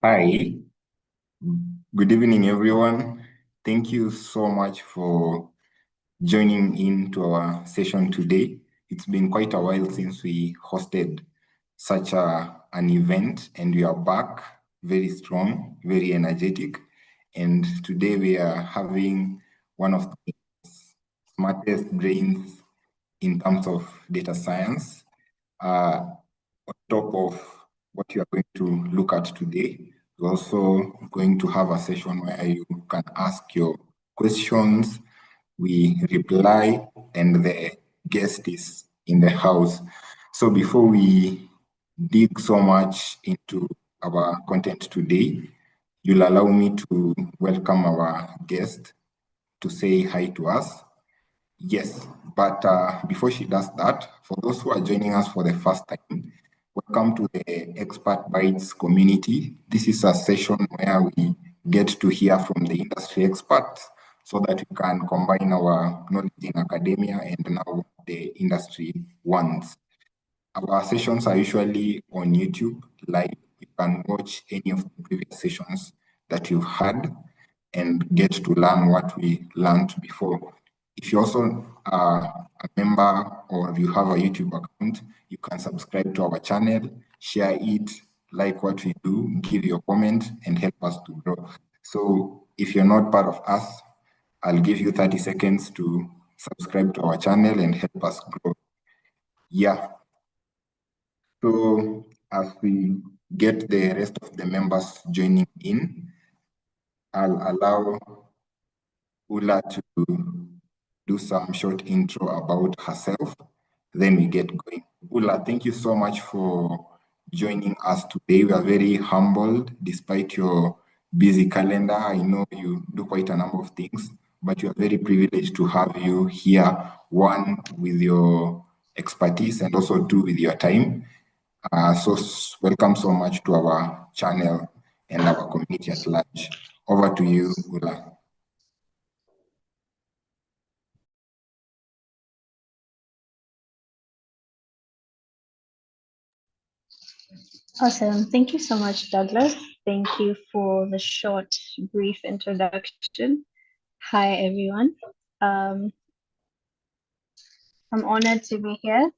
Hi, good evening, everyone. Thank you so much for joining in to our session today. It's been quite a while since we hosted such an event, and we are back very strong, very energetic. And today we are having one of the smartest brains in terms of data science. On top of what you are going to look at today, we're also going to have a session where you can ask your questions, we reply, and the guest is in the house. So before we dig so much into our content today, you'll allow me to welcome our guest to say hi to us. Yes, but before she does that, for those who are joining us for the first time, welcome to the Expert Bytes community. This is a session where we get to hear from the industry experts so that we can combine our knowledge in academia and now the industry wants. Our sessions are usually on YouTube live. You can watch any of the previous sessions that you've had and get to learn what we learned before. If you also are a member or you have a YouTube account, you can subscribe to our channel, share it, like what we do, give your comment, and help us to grow. So if you're not part of us, I'll give you 30 seconds to subscribe to our channel and help us grow. Yeah. So as we get the rest of the members joining in, I'll allow Ulla to do some short intro about herself, then we get going. Ulla, thank you so much for joining us today. We are very humbled despite your busy calendar. I know you do quite a number of things, but we are very privileged to have you here, one, with your expertise, and also two, with your time. Welcome so much to our channel and our community at large. Over to you, Ulla. Awesome. Thank you so much, Douglas. Thank you for the short, brief introduction. Hi, everyone. I'm honored to be here.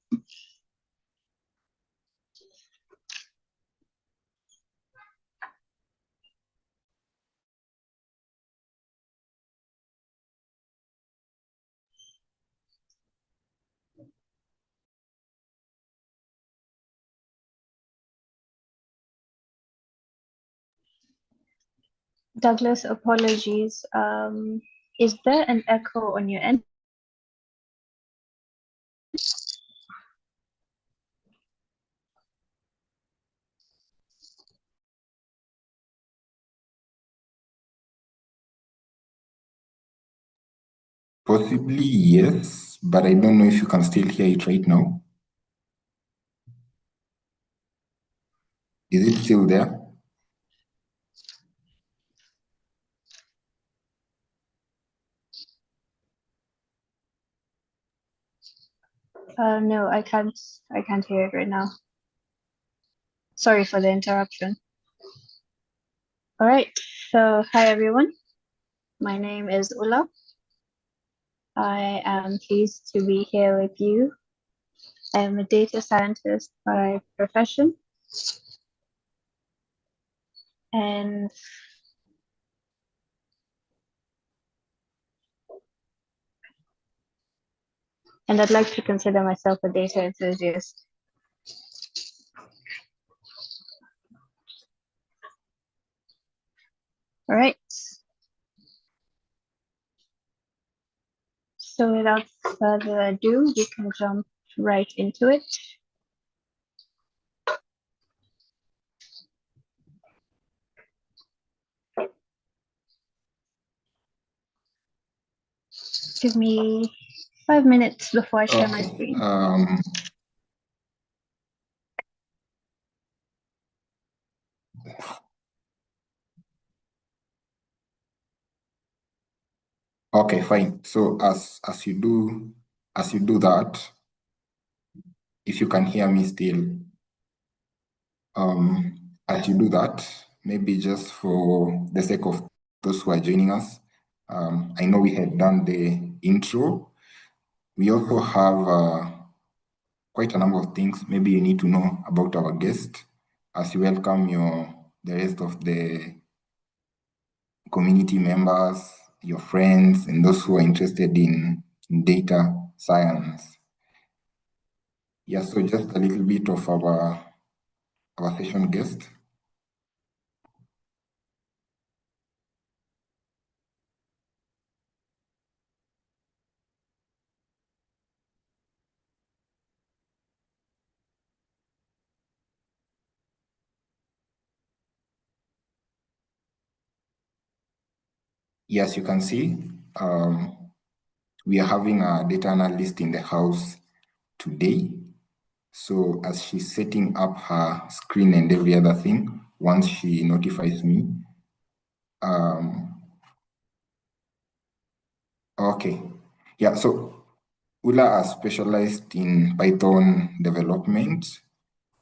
Douglas, apologies. Is there an echo on your end? Possibly, yes, but I don't know if you can still hear it right now. Is it still there? No, I can't hear it right now. Sorry for the interruption. All right, so hi everyone. My name is Ulla. I am pleased to be here with you. I am a data scientist by profession. And I'd like to consider myself a data enthusiast. All right. So without further ado, we can jump right into it. Give me 5 minutes before I share my screen. Okay, fine. So as you do that, if you can hear me still, as you do that, maybe just for the sake of those who are joining us, I know we had done the intro. We also have quite a number of things maybe you need to know about our guest as you welcome the rest of the community members, your friends, and those who are interested in data science. Yeah, so just a little bit of our session guest. Yes, you can see we are having a data analyst in the house today. So as she's setting up her screen and every other thing, once she notifies me, okay. Yeah, so Ulla is specialized in Python development.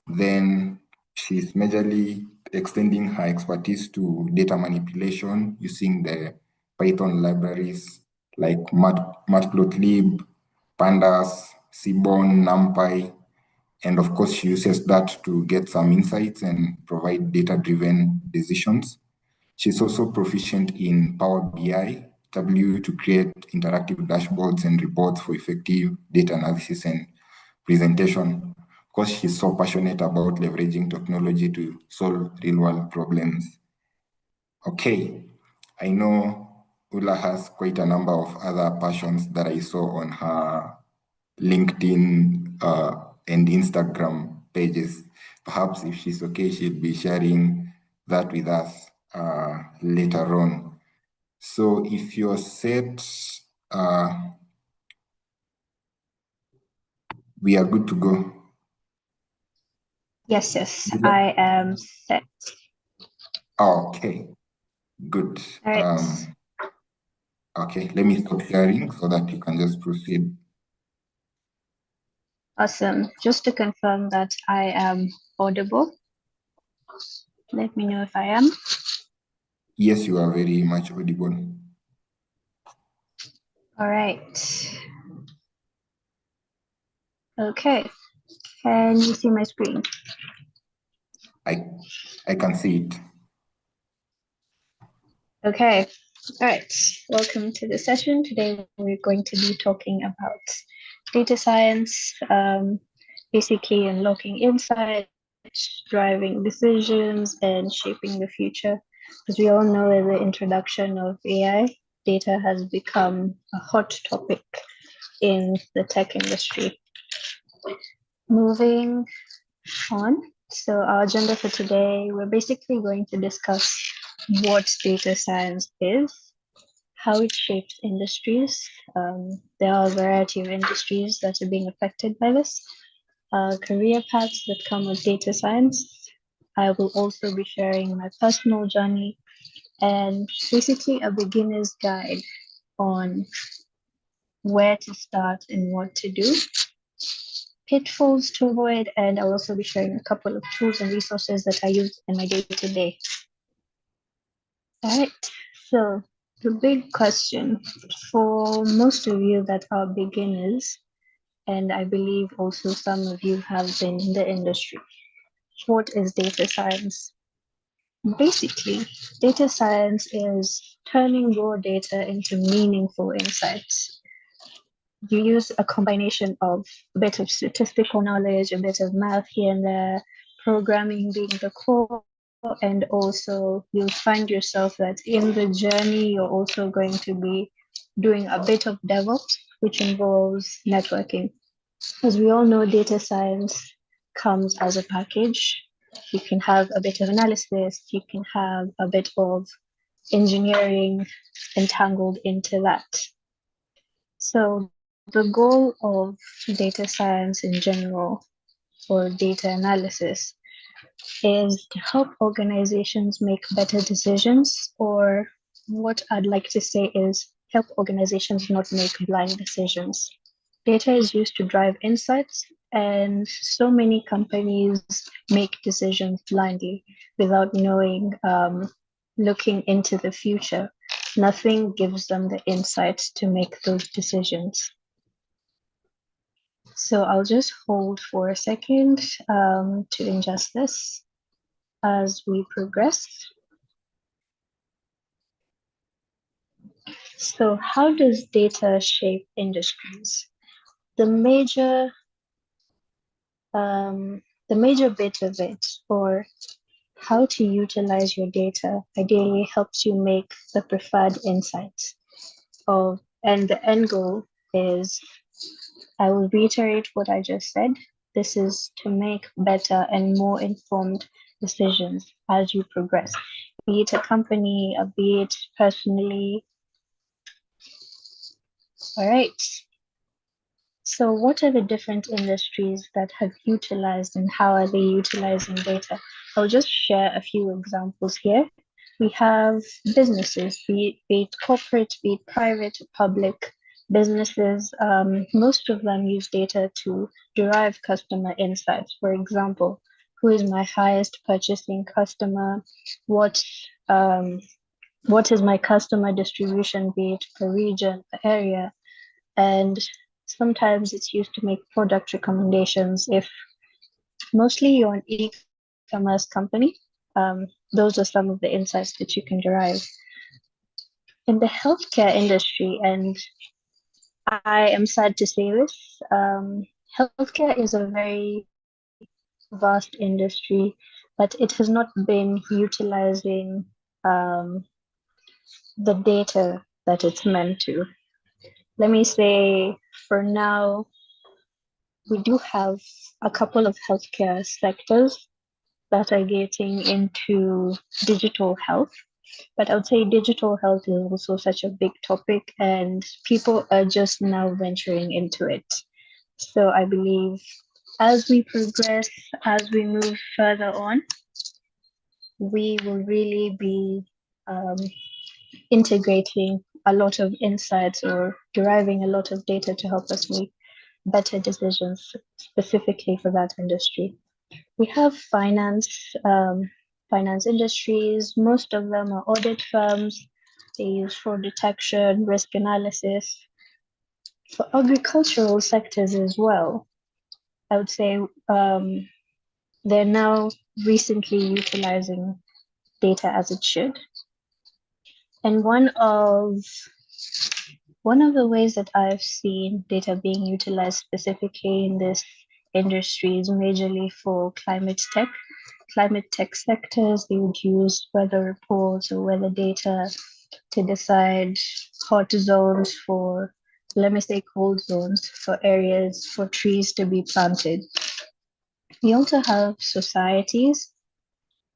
Then she's majorly extending her expertise to data manipulation using the Python libraries like matplotlib, pandas, seaborn, numpy, and of course she uses that to get some insights and provide data-driven decisions. She's also proficient in Power BI, W to create interactive dashboards and reports for effective data analysis and presentation. Of course, she's so passionate about leveraging technology to solve real-world problems. Okay, I know Ulla has quite a number of other passions that I saw on her LinkedIn and Instagram pages. Perhaps if she's okay, she'll be sharing that with us later on. So if you're set, we are good to go. Yes, I am set. Okay, good. All right. Okay, let me stop sharing so that you can just proceed. Awesome. Just to confirm that I am audible. Let me know if I am. Yes, you are very much audible. All right. Okay. Can you see my screen? I can see it. Okay. All right. Welcome to the session. Today we're going to be talking about data science, basically unlocking insights, driving decisions, and shaping the future. As we all know, with the introduction of AI, data has become a hot topic in the tech industry. Moving on. So our agenda for today, we're basically going to discuss what data science is, how it shapes industries. There are a variety of industries that are being affected by this. Career paths that come with data science. I will also be sharing my personal journey and basically a beginner's guide on where to start and what to do, pitfalls to avoid, and I'll also be sharing a couple of tools and resources that I use in my day-to-day. All right, so the big question for most of you that are beginners, and I believe also some of you have been in the industry, what is data science? Basically, data science is turning raw data into meaningful insights. You use a combination of a bit of statistical knowledge, a bit of math here and there, programming being the core, and also you'll find yourself that in the journey, you're also going to be doing a bit of DevOps, which involves networking. As we all know, data science comes as a package. You can have a bit of analysis, you can have a bit of engineering entangled into that. So the goal of data science in general, or data analysis, is to help organizations make better decisions, or what I'd like to say is help organizations not make blind decisions. Data is used to drive insights, and so many companies make decisions blindly without knowing, looking into the future. Nothing gives them the insights to make those decisions. So I'll just hold for a second to ingest this as we progress. So how does data shape industries? The major bit of it, or how to utilize your data, ideally helps you make the preferred insights. And the end goal is, I will reiterate what I just said. This is to make better and more informed decisions as you progress, be it a company, or be it personally. All right. So what are the different industries that have utilized, and how are they utilizing data? I'll just share a few examples here. We have businesses, be it corporate, be it private, public businesses. Most of them use data to derive customer insights. For example, who is my highest purchasing customer? What is my customer distribution, be it per region, per area? And sometimes it's used to make product recommendations. If mostly you're an e-commerce company, those are some of the insights that you can derive. In the healthcare industry, and I am sad to say this, healthcare is a very vast industry, but it has not been utilizing the data that it's meant to. Let me say, for now, we do have a couple of healthcare sectors that are getting into digital health. But I would say digital health is also such a big topic, and people are just now venturing into it. So I believe as we progress, as we move further on, we will really be um, integrating a lot of insights or deriving a lot of data to help us make better decisions specifically for that industry. We have finance industries. Most of them are audit firms. They use fraud detection, risk analysis. For agricultural sectors as well, I would say they're now recently utilizing data as it should. And one of the ways that I've seen data being utilized specifically in this industry is majorly for climate tech sectors. They would use weather reports or weather data to decide hot zones for, let me say, cold zones for areas for trees to be planted. We also have societies,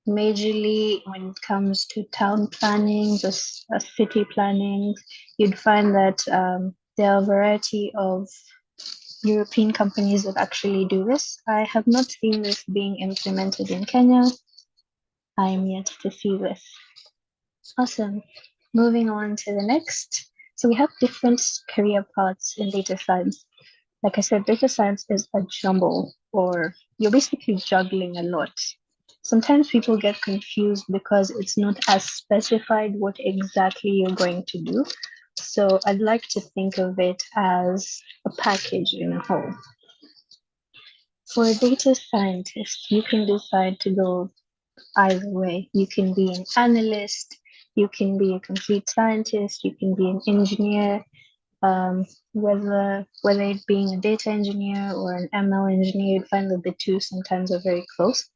majorly when it comes to town planning, city planning. You'd find that there are a variety of European companies that actually do this. I have not seen this being implemented in Kenya. I am yet to see this. Awesome. Moving on to the next. So we have different career paths in data science. Like I said, data science is a jumble, or you're basically juggling a lot. Sometimes people get confused because it's not as specified what exactly you're going to do. So I'd like to think of it as a package in a whole. For a data scientist, you can decide to go either way. You can be an analyst, you can be a complete scientist, you can be an engineer, whether it being a data engineer or an ML engineer, you find that the two sometimes are very close.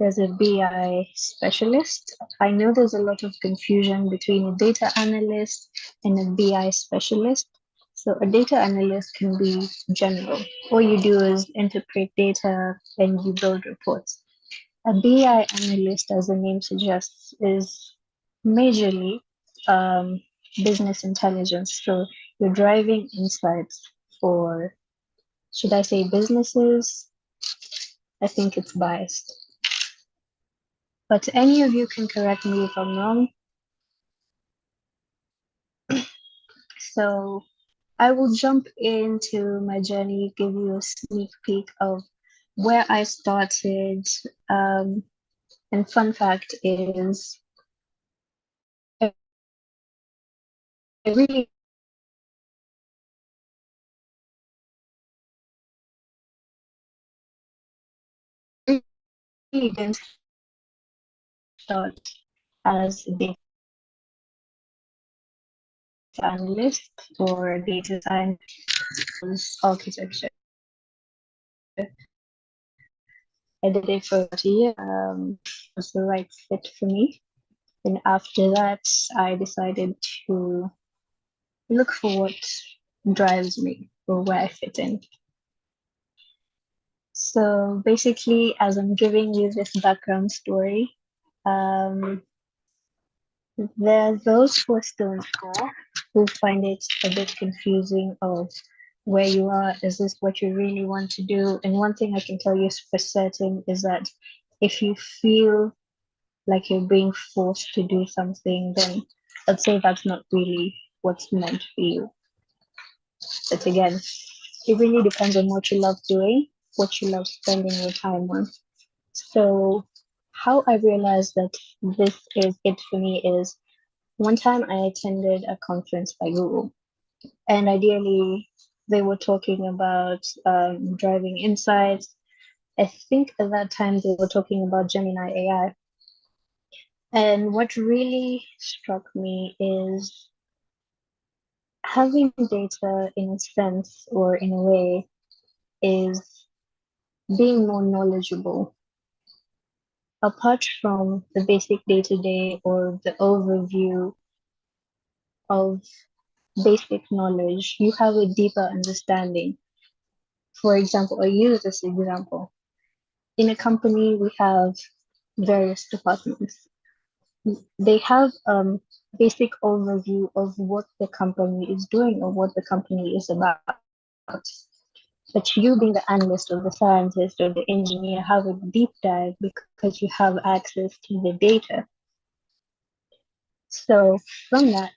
There's a BI specialist. I know there's a lot of confusion between a data analyst and a BI specialist. So a data analyst can be general. All you do is interpret data and you build reports. A BI analyst, as the name suggests, is majorly business intelligence. So you're driving insights for, should I say businesses? I think it's biased. But any of you can correct me if I'm wrong. So I will jump into my journey, give you a sneak peek of where I started. And fun fact is, I really didn't start as a data analyst or data science architecture. I did it for about a year. It was the right fit for me. And after that, I decided to look for what drives me or where I fit in. So basically, as I'm giving you this background story, um, there are those who are still in school who find it a bit confusing of where you are. Is this what you really want to do? And one thing I can tell you for certain is that if you feel like you're being forced to do something, then I'd say that's not really what's meant for you. But again, it really depends on what you love doing, what you love spending your time on. So, how I realized that this is it for me is one time I attended a conference by Google, and ideally, they were talking about driving insights. I think at that time they were talking about Gemini AI. And what really struck me is having data in a sense or in a way is being more knowledgeable. Apart from the basic day to day or the overview of basic knowledge, you have a deeper understanding. For example, I use this example. In a company, we have various departments. They have basic overview of what the company is doing or what the company is about. But you, being the analyst or the scientist or the engineer, have a deep dive because you have access to the data. So, from that,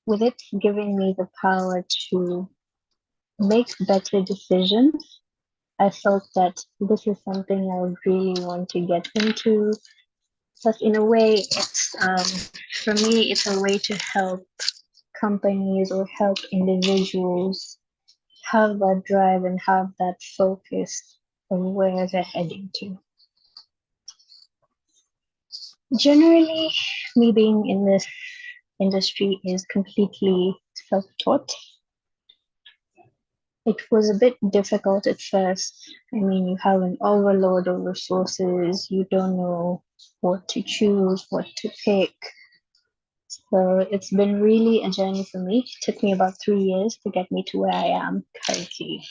with it giving me the power to make better decisions, I felt that this is something I would really want to get into. Plus, in a way, it's for me, it's a way to help companies or help individuals have that drive and have that focus on where they're heading to. Generally, me being in this industry is completely self-taught. It was a bit difficult at first. I mean, you have an overload of resources, you don't know what to choose, what to pick. So it's been really a journey for me. It took me about 3 years to get me to where I am currently.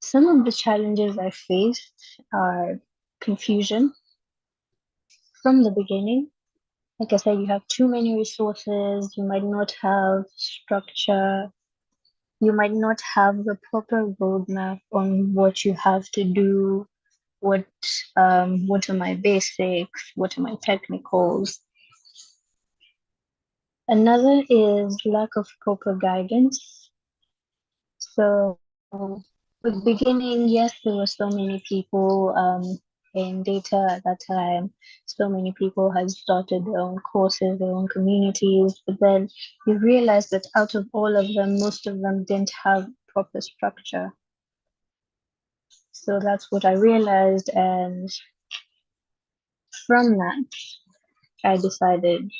Some of the challenges I faced are confusion from the beginning. Like I said, you have too many resources, you might not have structure, you might not have the proper roadmap on what you have to do, what are my basics, what are my technicals. Another is lack of proper guidance. So with beginning, yes, there were so many people in data at that time. So many people had started their own courses, their own communities, but then you realize that out of all of them, most of them didn't have proper structure. So that's what I realized, and from that, I decided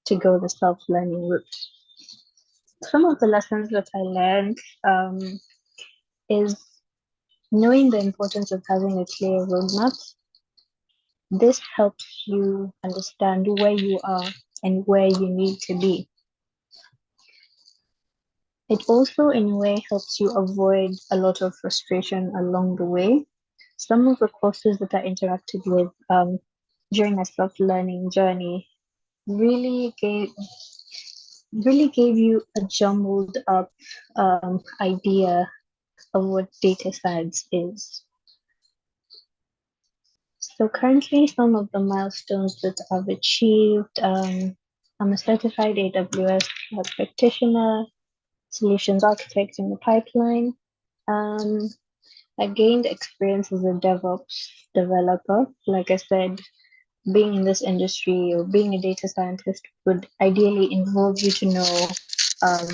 to go the self-learning route. Some of the lessons that I learned is knowing the importance of having a clear roadmap. This helps you understand where you are and where you need to be. It also, in a way, helps you avoid a lot of frustration along the way. Some of the courses that I interacted with during my self-learning journey really gave you a jumbled up idea of what data science is. So currently, some of the milestones that I've achieved, I'm a certified AWS cloud practitioner. solutions architect in the pipeline. I gained experience as a DevOps developer. Like I said, being in this industry or being a data scientist would ideally involve you to know um,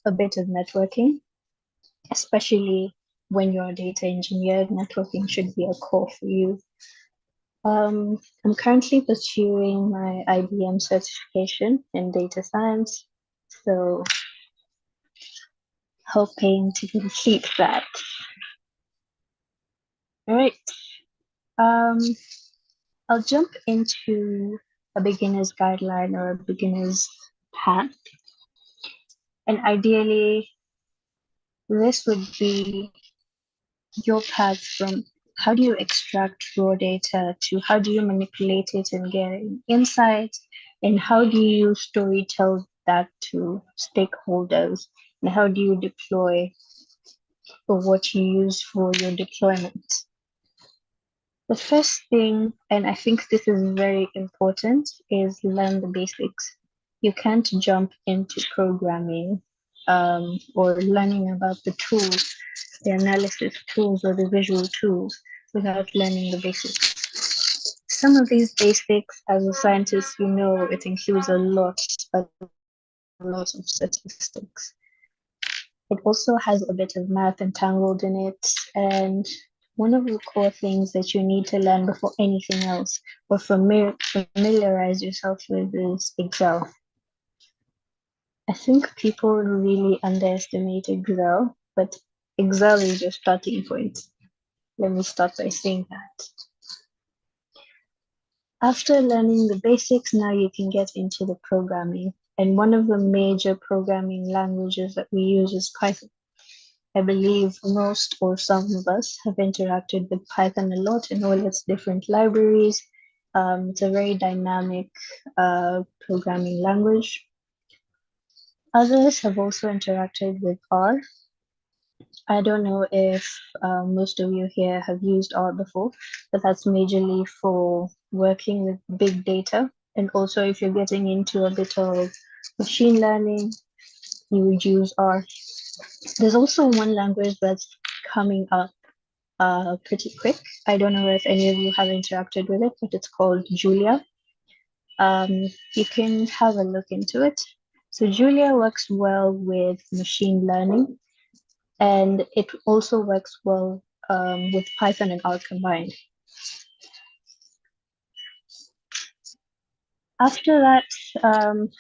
a bit of networking, especially when you're a data engineer. Networking should be a core for you. I'm currently pursuing my IBM certification in data science, so hoping to complete that. All right. Um, I'll jump into a beginner's guideline or a beginner's path. And ideally, this would be your path from how do you extract raw data to how do you manipulate it and get insights, and how do you story tell that to stakeholders, and how do you deploy or what you use for your deployment. The first thing, and I think this is very important, is learn the basics. You can't jump into programming or learning about the tools, the analysis tools or the visual tools without learning the basics. Some of these basics, as a scientist, you know, it includes a lot of statistics. It also has a bit of math entangled in it. And one of the core things that you need to learn before anything else or familiarize yourself with is Excel. I think people really underestimate Excel, but Excel is your starting point. Let me start by saying that. After learning the basics, now you can get into the programming. And one of the major programming languages that we use is Python. I believe most or some of us have interacted with Python a lot in all its different libraries. It's a very dynamic programming language. Others have also interacted with R. I don't know if most of you here have used R before, but that's majorly for working with big data. And also if you're getting into a bit of machine learning, you would use R. There's also one language that's coming up pretty quick. I don't know if any of you have interacted with it, but it's called Julia. You can have a look into it. So Julia works well with machine learning, and it also works well with Python and R combined. After that,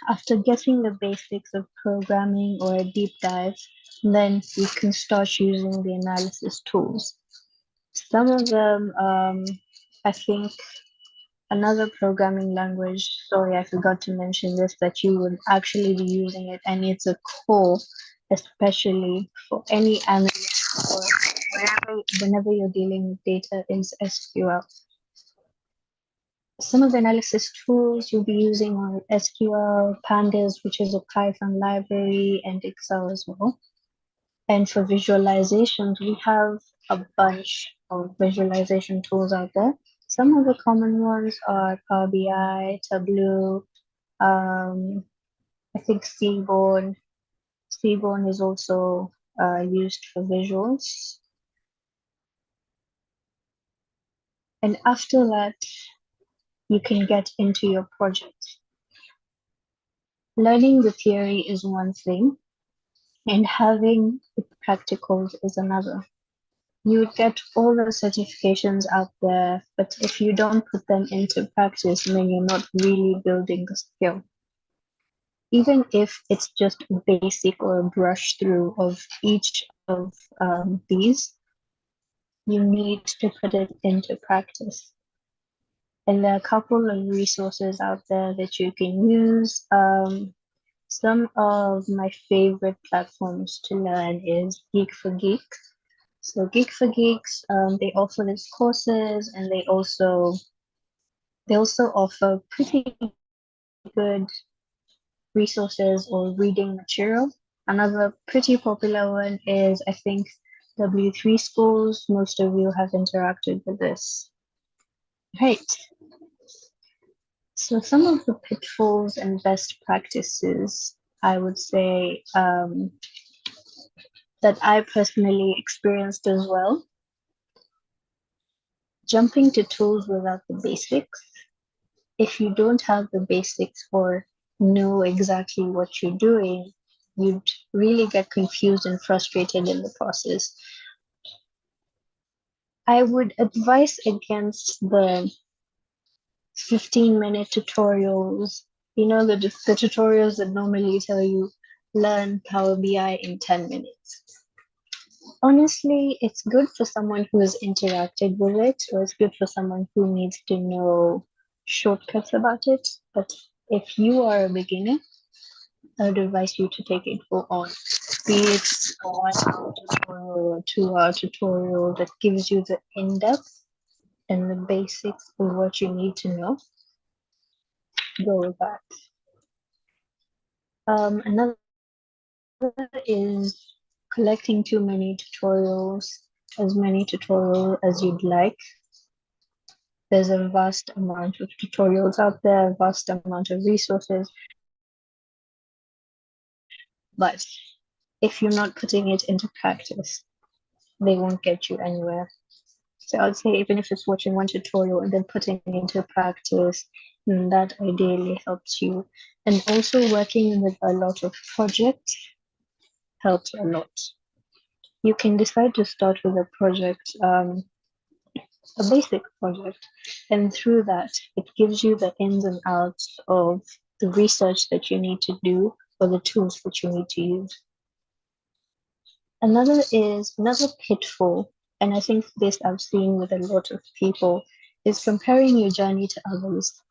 after getting the basics of programming or a deep dive, then you can start using the analysis tools. Some of them, I think another programming language, sorry, I forgot to mention this, that you would actually be using it, and it's a core, especially for any analyst or whenever you're dealing with data, is SQL. Some of the analysis tools you'll be using are SQL, Pandas, which is a Python library, and Excel as well. And for visualizations, we have a bunch of visualization tools out there. Some of the common ones are Power BI, Tableau, I think Seaborn. Seaborn is also used for visuals. And after that, you can get into your project. Learning the theory is one thing, and having the practicals is another. You would get all the certifications out there, but if you don't put them into practice, then you're not really building the skill. Even if it's just a basic or a brush through of each of these, you need to put it into practice. And there are a couple of resources out there that you can use. Some of my favorite platforms to learn is Geek for Geeks. So Geek for Geeks, they offer these courses, and they also offer pretty good resources or reading material. Another pretty popular one is, I think, W3 Schools. Most of you have interacted with this. Right. So some of the pitfalls and best practices, I would say, that I personally experienced as well. Jumping to tools without the basics. If you don't have the basics or know exactly what you're doing, you'd really get confused and frustrated in the process. I would advise against the 15-minute tutorials. You know, the tutorials that normally tell you learn Power BI in 10 minutes. Honestly, it's good for someone who has interacted with it, or it's good for someone who needs to know shortcuts about it. But if you are a beginner, I would advise you to take it full on. Be it a 1 hour tutorial or a 2 hour tutorial that gives you the in-depth and the basics of what you need to know. Go with that. Another is collecting too many tutorials, as many tutorials as you'd like. There's a vast amount of tutorials out there, a vast amount of resources. But if you're not putting it into practice, they won't get you anywhere. So I'd say even if it's watching one tutorial and then putting it into practice, that ideally helps you. And also working with a lot of projects helps a lot. You can decide to start with a project, a basic project, and through that, it gives you the ins and outs of the research that you need to do or the tools that you need to use. Another pitfall, and I think this I've seen with a lot of people, is comparing your journey to others.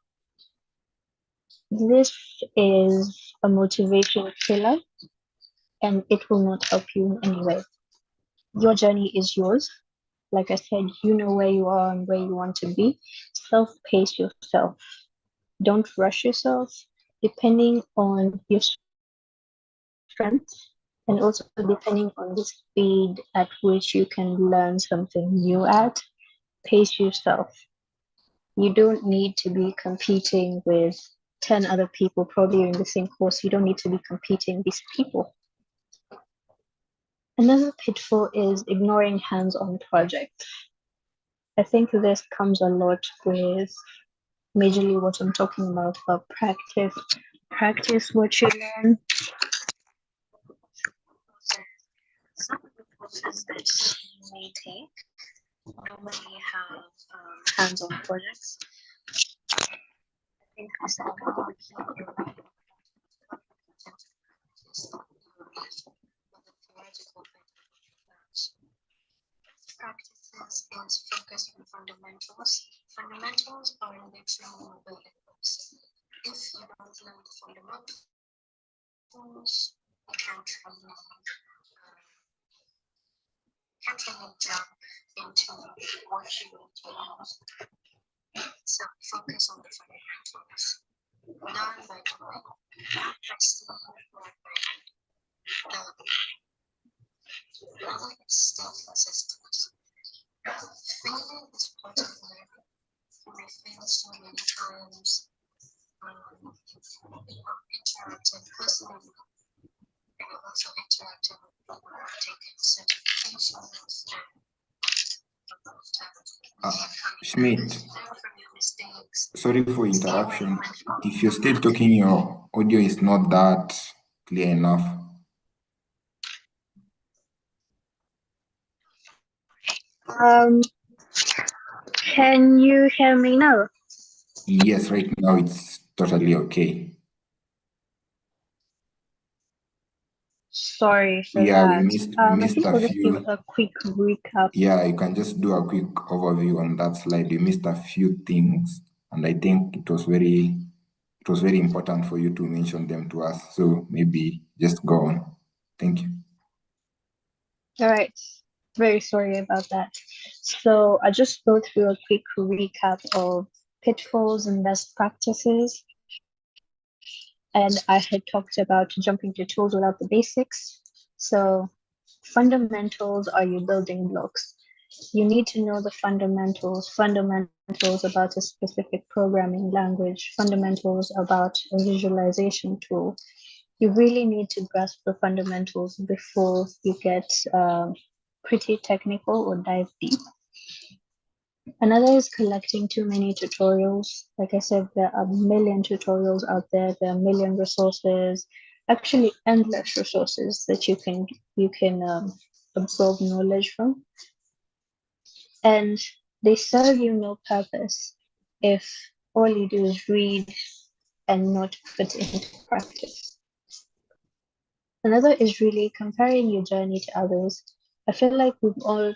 This is a motivation killer and it will not help you in any way. Your journey is yours. Like I said, you know where you are and where you want to be. Self-pace yourself. Don't rush yourself, depending on your strengths and also depending on the speed at which you can learn something new at. Pace yourself. You don't need to be competing with 10 other people, probably in the same course. You don't need to be competing with these people. Another pitfall is ignoring hands-on projects. I think this comes a lot with majorly what I'm talking about practice. Practice what you learn. Some of the courses that you may take normally have hands-on projects. I think this practices is focused on fundamentals. Fundamentals are literally building blocks. If you don't learn the fundamentals, you can't really jump into what you need to learn. So focus on the fundamentals. Learn by doing, not by seeing, not by another is stay consistent. Failing is part of learning. You may fail so many times. Interacting personally, and also interacting with people who are taking certifications. Schmidt, sorry for interruption. If you're still talking, your audio is not that clear enough. Can you hear me now? Yes, right now it's totally okay. Sorry for Yeah, that. we missed I think a I'll just give few. a quick recap. Yeah, you can just do a quick overview on that slide. You missed a few things, and I think it was very important for you to mention them to us. So maybe just go on. Thank you. All right. Very sorry about that. So I just go through a quick recap of pitfalls and best practices. And I had talked about jumping to tools without the basics. So fundamentals are your building blocks. You need to know the fundamentals about a specific programming language, fundamentals about a visualization tool, you really need to grasp the fundamentals before you get pretty technical or dive deep. Another is collecting too many tutorials. Like I said, there are a million tutorials out there. There are a million resources, actually endless resources that you can absorb knowledge from, and they serve you no purpose if all you do is read and not put into practice. Another is really comparing your journey to others. I feel like we've all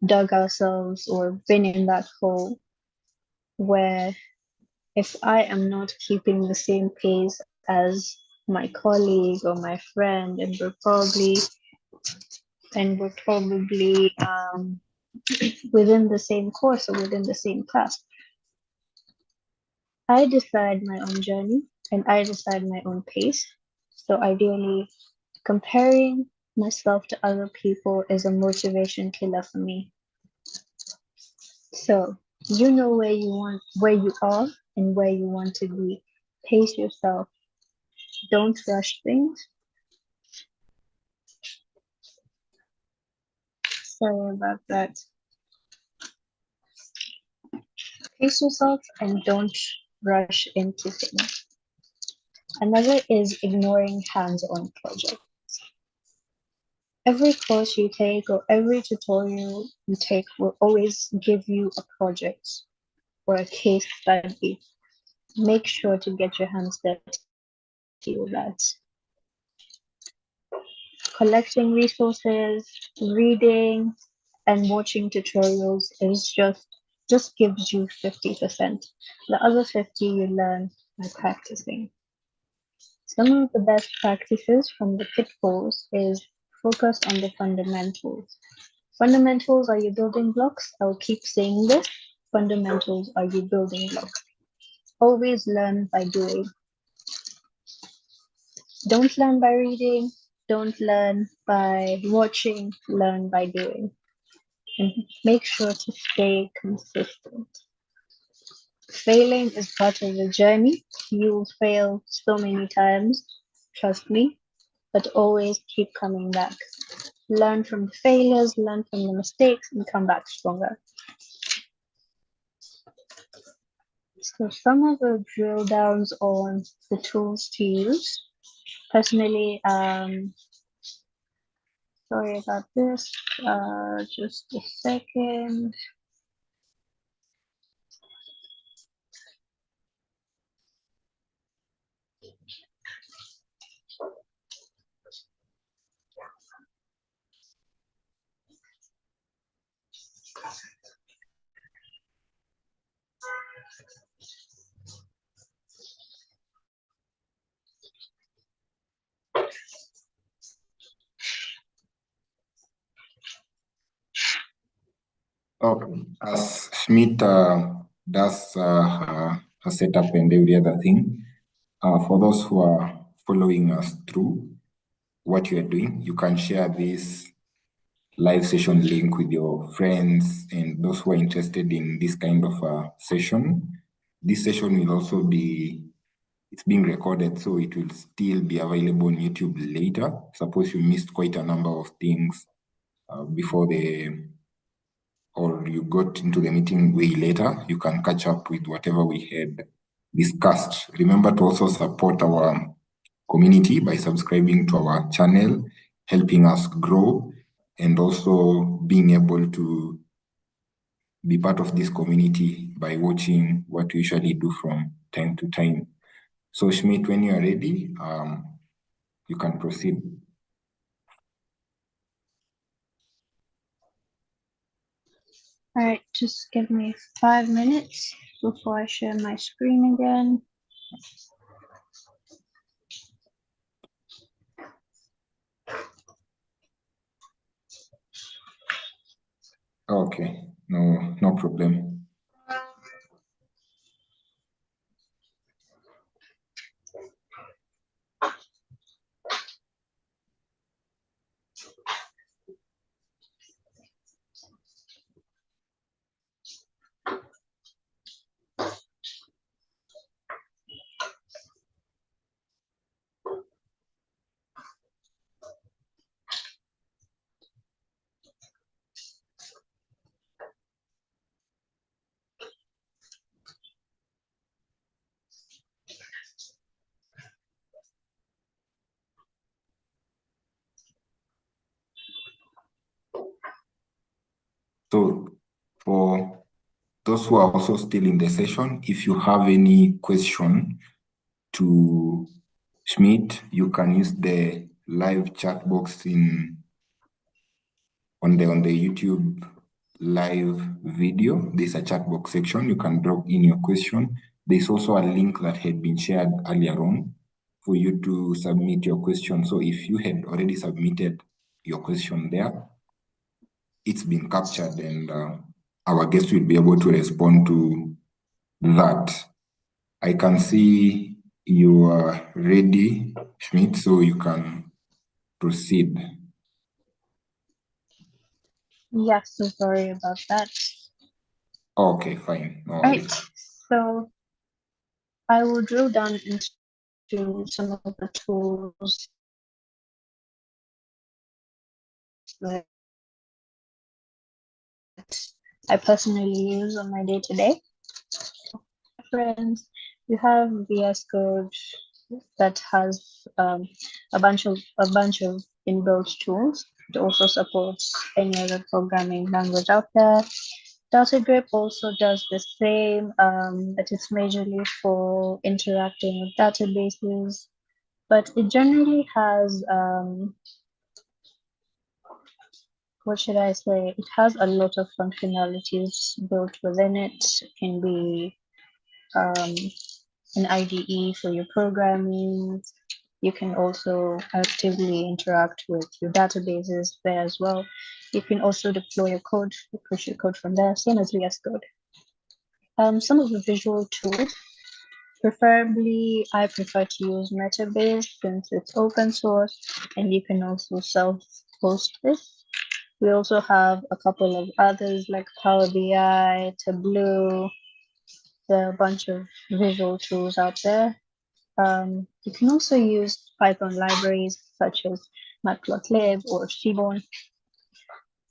dug ourselves or been in that hole where if I am not keeping the same pace as my colleague or my friend, and we're probably within the same course or within the same class, I decide my own journey and I decide my own pace. So ideally, comparing myself to other people is a motivation killer for me. So you know where you are and where you want to be. Pace yourself. Don't rush things. Sorry about that. Pace yourself and don't rush into things. Another is ignoring hands-on projects. Every course you take or every tutorial you take will always give you a project or a case study. Make sure to get your hands dirty with that. Collecting resources, reading, and watching tutorials is just gives you 50%. The other 50 you learn by practicing. Some of the best practices from the pitfalls is focus on the fundamentals. Fundamentals are your building blocks. I'll keep saying this. Fundamentals are your building blocks. Always learn by doing. Don't learn by reading. Don't learn by watching. Learn by doing. And make sure to stay consistent. Failing is part of the journey. You'll fail so many times, trust me, but always keep coming back. Learn from the failures, learn from the mistakes, and come back stronger. So some of the drill downs on the tools to use. Personally, sorry about this, just a second. Okay. As Schmidt does her setup and every other thing, for those who are following us through what you are doing, you can share this live session link with your friends and those who are interested in this kind of session. This session will also it's being recorded, so it will still be available on YouTube later. Suppose you missed quite a number of things or you got into the meeting way later, you can catch up with whatever we had discussed. Remember to also support our community by subscribing to our channel, helping us grow, and also being able to be part of this community by watching what we usually do from time to time. So Schmidt, when you are ready, you can proceed. All right, just give me 5 minutes before I share my screen again. Okay, no problem. For those who are also still in the session, if you have any question to Schmidt, you can use the live chat box on the YouTube live video. There's a chat box section. You can drop in your question. There's also a link that had been shared earlier on for you to submit your question. So if you had already submitted your question there, it's been captured, and our guest will be able to respond to that. I can see you are ready, Schmidt, so you can proceed. Yes, so sorry about that. Okay, fine. No Right, worries. so I will drill down into some of the tools that I personally use on my day-to-day. Friends, you have VS Code that has a bunch of inbuilt tools. It also supports any other programming language out there. Data also does the same, but it's majorly for interacting with databases. But it generally has, what should I say? It has a lot of functionalities built within it. It can be an IDE for your programming. You can also actively interact with your databases there as well. You can also deploy your code, push your code from there, same as VS Code. Some of the visual tools, preferably I prefer to use Metabase since it's open source and you can also self-host this. We also have a couple of others like Power BI, Tableau. There are a bunch of visual tools out there. You can also use Python libraries such as matplotlib or Seaborn.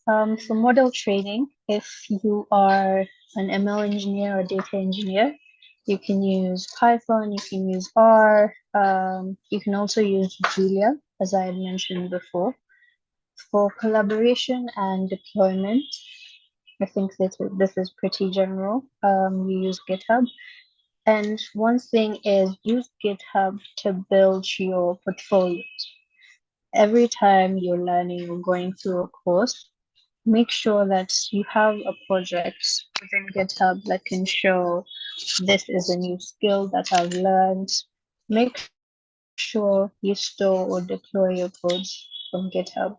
For model training, if you are an ML engineer or data engineer, you can use Python, you can use R, you can also use Julia, as I had mentioned before. For collaboration and deployment, I think that this is pretty general. You use GitHub. And one thing is use GitHub to build your portfolios. Every time you're learning or going through a course, make sure that you have a project within GitHub that can show this is a new skill that I've learned. Make sure you store or deploy your codes from GitHub.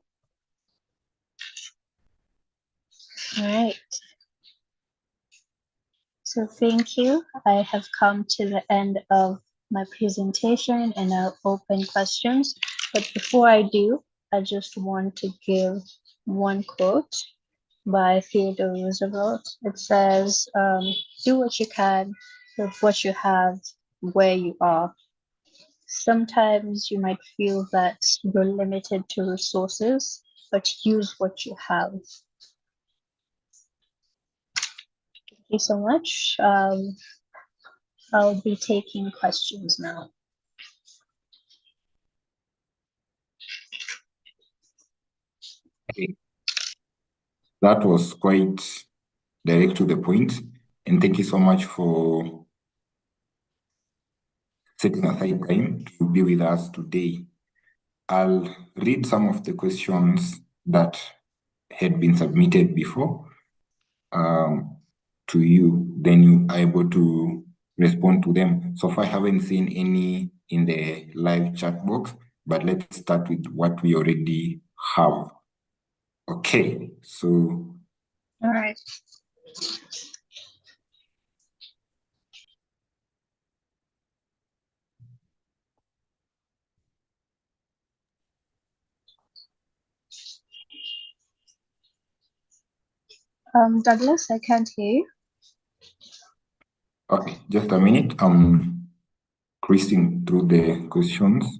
All right. So thank you. I have come to the end of my presentation and I'll open questions. But before I do, I just want to give one quote by Theodore Roosevelt. It says, do what you can with what you have where you are. Sometimes you might feel that you're limited to resources, but use what you have. Thank you so much. I'll be taking questions now. Okay. That was quite direct to the point, and thank you so much for setting aside time to be with us today. I'll read some of the questions that had been submitted before to you, then you are able to respond to them. So far, I haven't seen any in the live chat box, but let's start with what we already have. Okay, so. All right. Douglas, I can't hear you. Okay, just a minute. I'm cruising through the questions.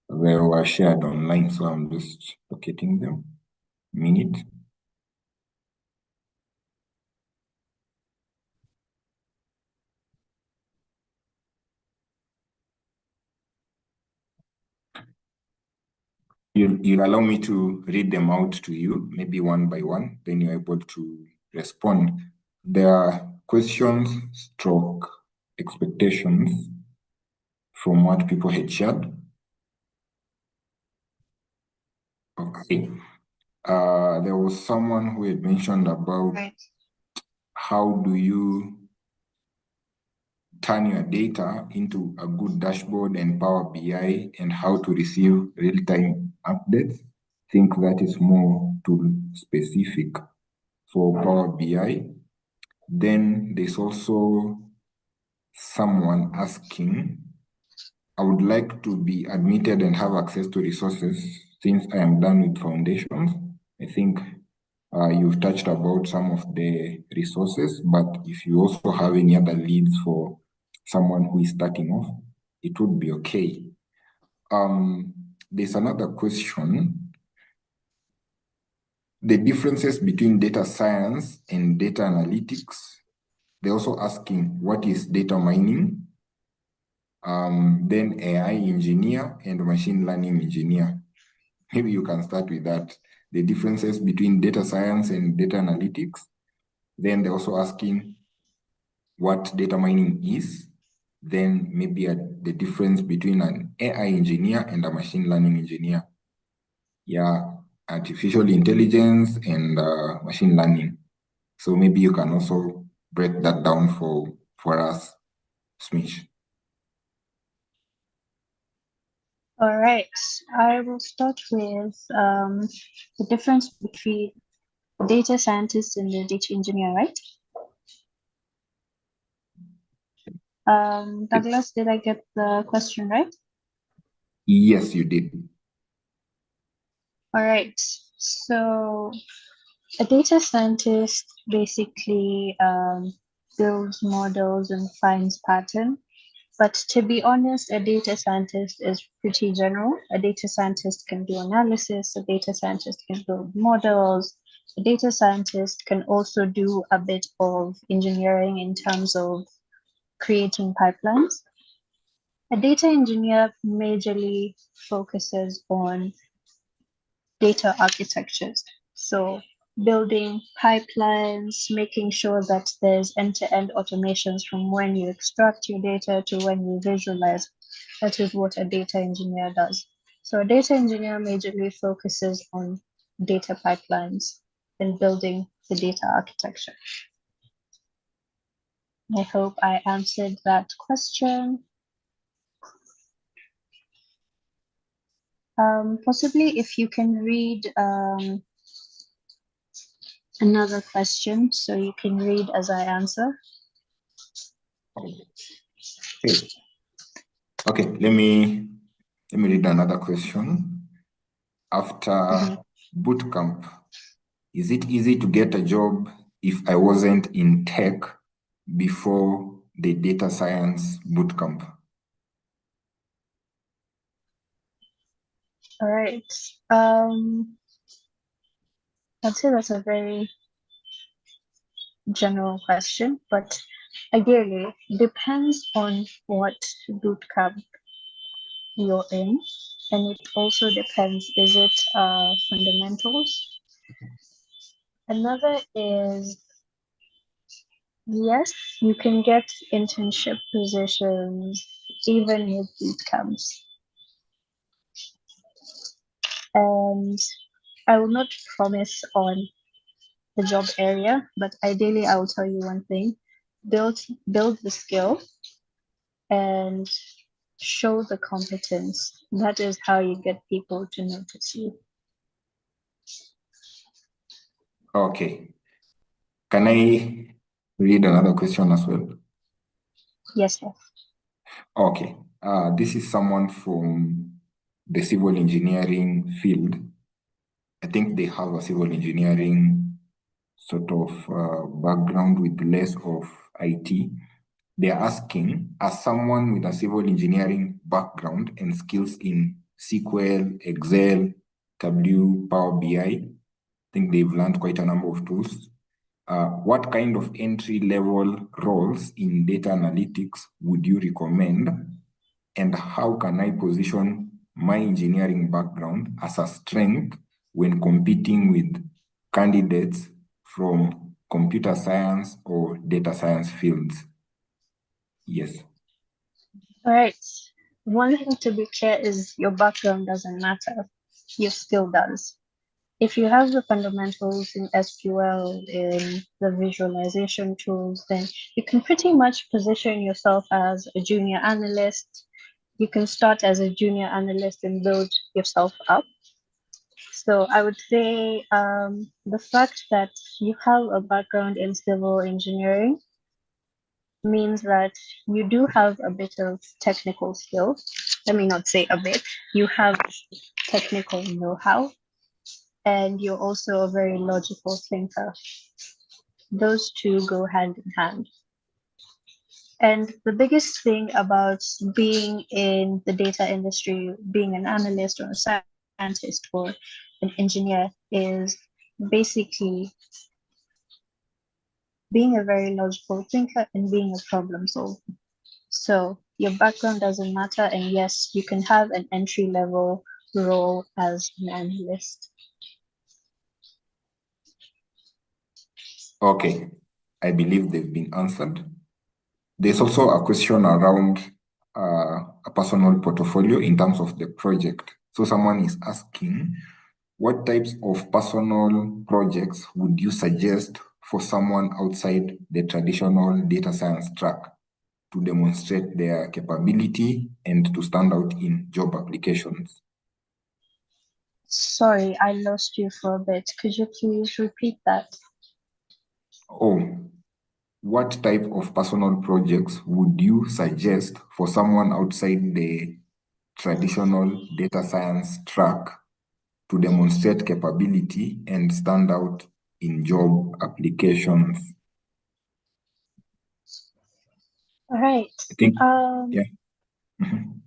They were shared online, so I'm just locating them. Minute. You'll allow me to read them out to you, maybe one by one, then you're able to respond. there are questions stroke expectations from what people had shared. Okay. There was someone who had mentioned about how do you turn your data into a good dashboard and Power BI and how to receive real-time updates. I think that is more tool specific for Power BI. Then there's also someone asking, I would like to be admitted and have access to resources since I am done with foundations. I think you've touched about some of the resources, but if you also have any other leads for someone who is starting off, it would be okay. There's another question. The differences between data science and data analytics. They're also asking, what is data mining? Then AI engineer and machine learning engineer. Maybe you can start with that. The differences between data science and data analytics. Then they're also asking what data mining is. Then maybe the difference between an AI engineer and a machine learning engineer. Yeah, artificial intelligence and machine learning. So maybe you can also break that down for us, Smish. All right, I will start with the difference between data scientist and the data engineer, right? Douglas, did I get the question right? Yes, you did. All right, so a data scientist basically builds models and finds patterns. But to be honest, a data scientist is pretty general. A data scientist can do analysis, a data scientist can build models, a data scientist can also do a bit of engineering in terms of creating pipelines. A data engineer majorly focuses on data architectures. So building pipelines, making sure that there's end-to-end automations from when you extract your data to when you visualize. That is what a data engineer does. So a data engineer majorly focuses on data pipelines and building the data architecture. I hope I answered that question. Possibly if you can read another question, so you can read as I answer. Okay, let me read another question. After bootcamp, is it easy to get a job if I wasn't in tech before the data science bootcamp? All right. I'd say that's a very general question, but ideally depends on what bootcamp you're in, and it also depends, is it fundamentals? Another is, yes, you can get internship positions even with bootcamps. And I will not promise on the job area, but ideally I will tell you one thing: build the skill and show the competence. That is how you get people to notice you. Okay. Can I read another question as well? Yes, yes. Okay. This is someone from the civil engineering field. I think they have a civil engineering sort of background with less of IT. They're asking, as someone with a civil engineering background and skills in SQL, Excel, W, Power BI, I think they've learned quite a number of tools. What kind of entry-level roles in data analytics would you recommend? And how can I position my engineering background as a strength when competing with candidates from computer science, or data science fields? Yes. All right. One thing to be clear is your background doesn't matter. Your skill does. If you have the fundamentals in SQL, in the visualization tools, then you can pretty much position yourself as a junior analyst. You can start as a junior analyst and build yourself up. So I would say the fact that you have a background in civil engineering means that you do have a bit of technical skill. Let me not say a bit, you have technical know how, and you're also a very logical thinker. Those two go hand in hand. And the biggest thing about being in the data industry, being an analyst or a scientist or an engineer, is basically being a very logical thinker and being a problem solver. So your background doesn't matter, and yes, you can have an entry level role as an analyst. Okay, I believe they've been answered. There's also a question around a personal portfolio in terms of the project. So someone is asking, what types of personal projects would you suggest for someone outside the traditional data science track to demonstrate their capability and to stand out in job applications? Sorry, I lost you for a bit. Could you please repeat that? Oh, what type of personal projects would you suggest for someone outside the traditional data science track to demonstrate capability and stand out in job applications? All right. I think, Um, yeah. Mhm.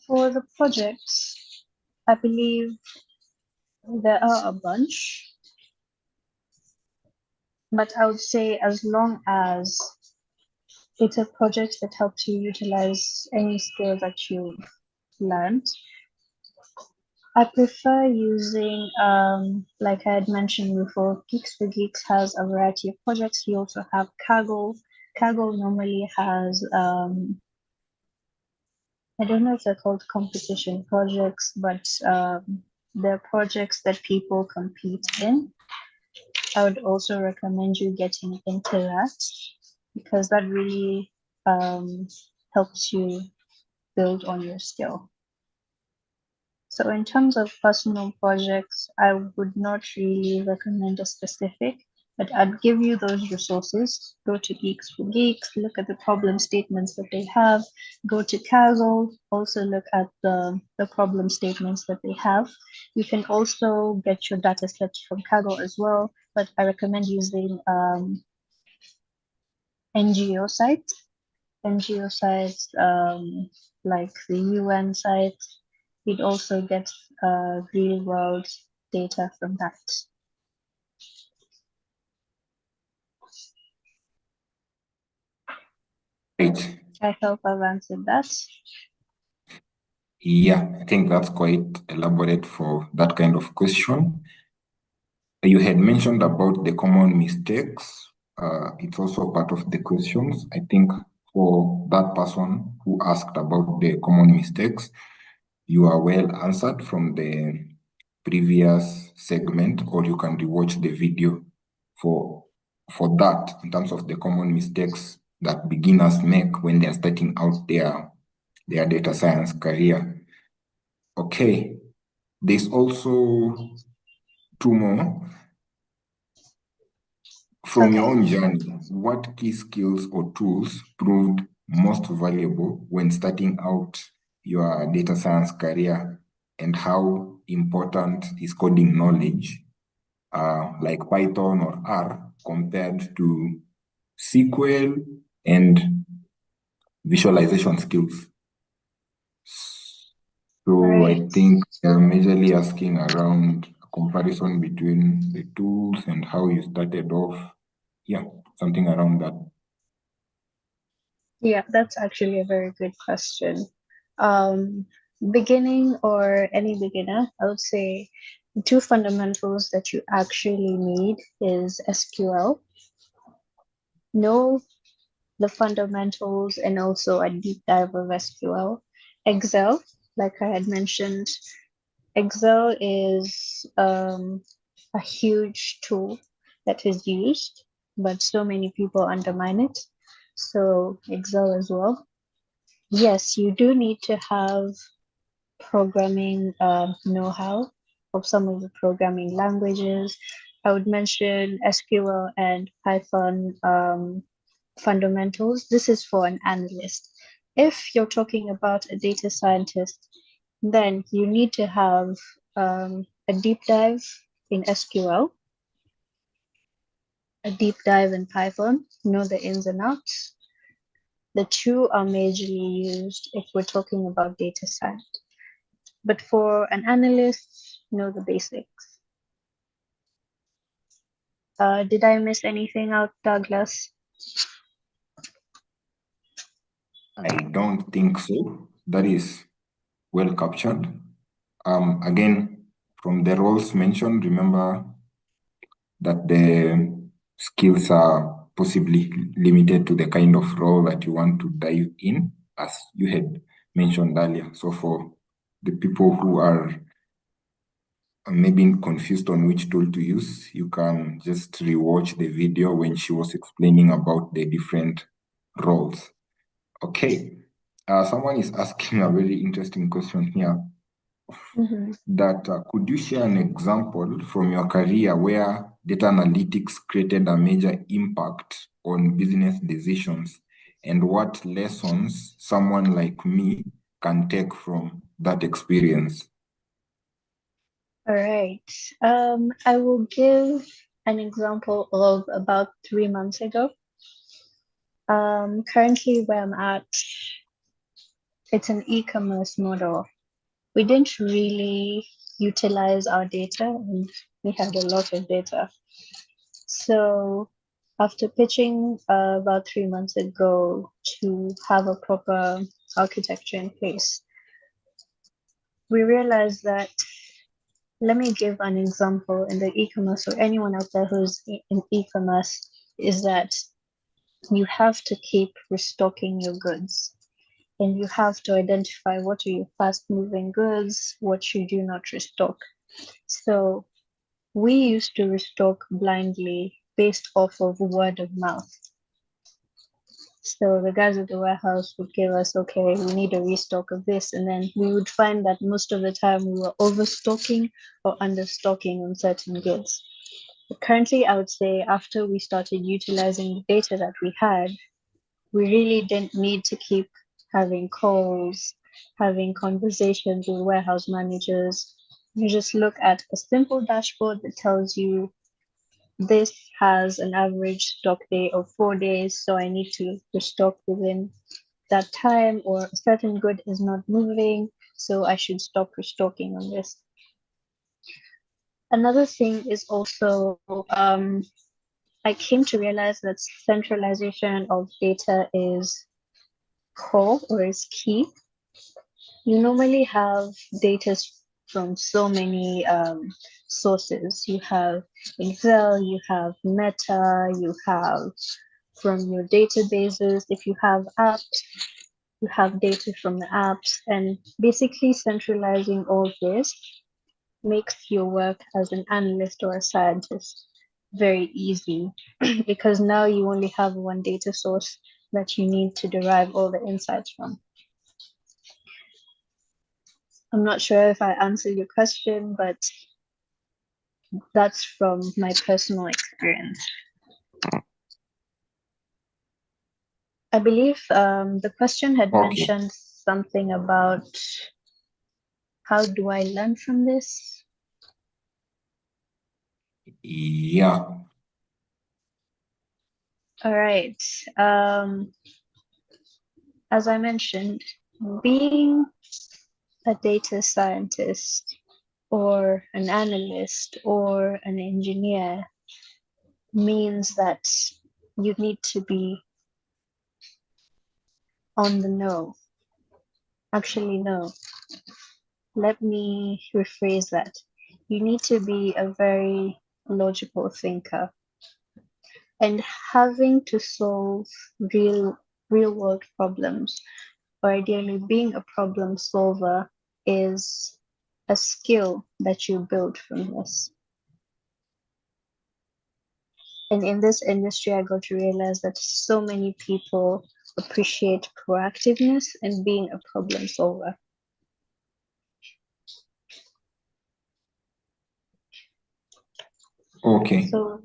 for the projects, I believe there are a bunch, but I would say as long as it's a project that helps you utilize any skill that you learned, I prefer using, like I had mentioned before, Geeks for Geeks has a variety of projects. You also have Kaggle. Kaggle normally has, I don't know if they're called competition projects, but they're projects that people compete in. I would also recommend you getting into that because that really helps you build on your skill. So in terms of personal projects, I would not really recommend a specific, but I'd give you those resources. Go to Geeks for Geeks, look at the problem statements that they have. Go to Kaggle, also look at the problem statements that they have. You can also get your data sets from Kaggle as well, but I recommend using NGO sites. NGO sites like the UN site. We'd also get real world data from that. Right. I hope I've answered that. Yeah, I think that's quite elaborate for that kind of question. You had mentioned about the common mistakes. It's also part of the questions. I think for that person who asked about the common mistakes, you are well answered from the previous segment, or you can rewatch the video for that in terms of the common mistakes that beginners make when they are starting out their data science career. Okay, there's also two more. From your Okay. own journey, what key skills or tools proved most valuable when starting out your data science career, and how important is coding knowledge, like Python or R, compared to SQL and visualization skills? So I Right. think they're majorly asking around a comparison between the tools and how you started off. Yeah, something around that. Yeah, that's actually a very good question. Um, Beginning or any beginner, I would say The two fundamentals that you actually need is SQL. Know the fundamentals and also a deep dive of SQL. Excel, like I had mentioned, Excel is a huge tool that is used, but so many people undermine it. So Excel as well. Yes, you do need to have programming know-how of some of the programming languages. I would mention SQL and Python fundamentals. This is for an analyst. If you're talking about a data scientist, then you need to have a deep dive in SQL, a deep dive in Python, know the ins and outs. The two are majorly used if we're talking about data science. But for an analyst, know the basics. Did I miss anything out, Douglas? I don't think so. That is well captured. Again, from the roles mentioned, remember that the skills are possibly limited to the kind of role that you want to dive in, as you had mentioned earlier. So for the people who are maybe confused on which tool to use, you can just rewatch the video when she was explaining about the different roles. Okay, someone is asking a very interesting question here. That could you share an example from your career where data analytics created a major impact on business decisions, and what lessons someone like me can take from that experience? All right. I will give an example of about 3 months ago. Currently where I'm at, it's an e-commerce model. We didn't really utilize our data, and we had a lot of data. So after pitching about 3 months ago to have a proper architecture in place, we realized that, let me give an example in the e-commerce, or anyone out there who's in e-commerce, is that you have to keep restocking your goods, and you have to identify what are your fast moving goods, what you do not restock. So we used to restock blindly based off of word of mouth. So the guys at the warehouse would give us, okay, we need a restock of this. And then we would find that most of the time we were overstocking or understocking on certain goods. But currently, I would say after we started utilizing the data that we had, we really didn't need to keep having calls, having conversations with warehouse managers. You just look at a simple dashboard that tells you this has an average stock day of 4 days, so I need to restock within that time, or a certain good is not moving, so I should stop restocking on this. Another thing is also, I came to realize that centralization of data is core, or is key. You normally have data from so many sources. You have Excel, you have Meta, you have from your databases. If you have apps, you have data from the apps, and basically centralizing all this makes your work as an analyst or a scientist very easy because now you only have one data source that you need to derive all the insights from. I'm not sure if I answered your question, but that's from my personal experience. I believe the question had mentioned something about how do I learn from this? Yeah. All right. As I mentioned, being a data scientist or an analyst or an engineer means that you need to be on the know. Actually, no. Let me rephrase that. you need to be a very logical thinker, and having to solve real world problems, or ideally being a problem solver, is a skill that you build from this. And in this industry, I got to realize that so many people appreciate proactiveness and being a problem solver. Okay. So,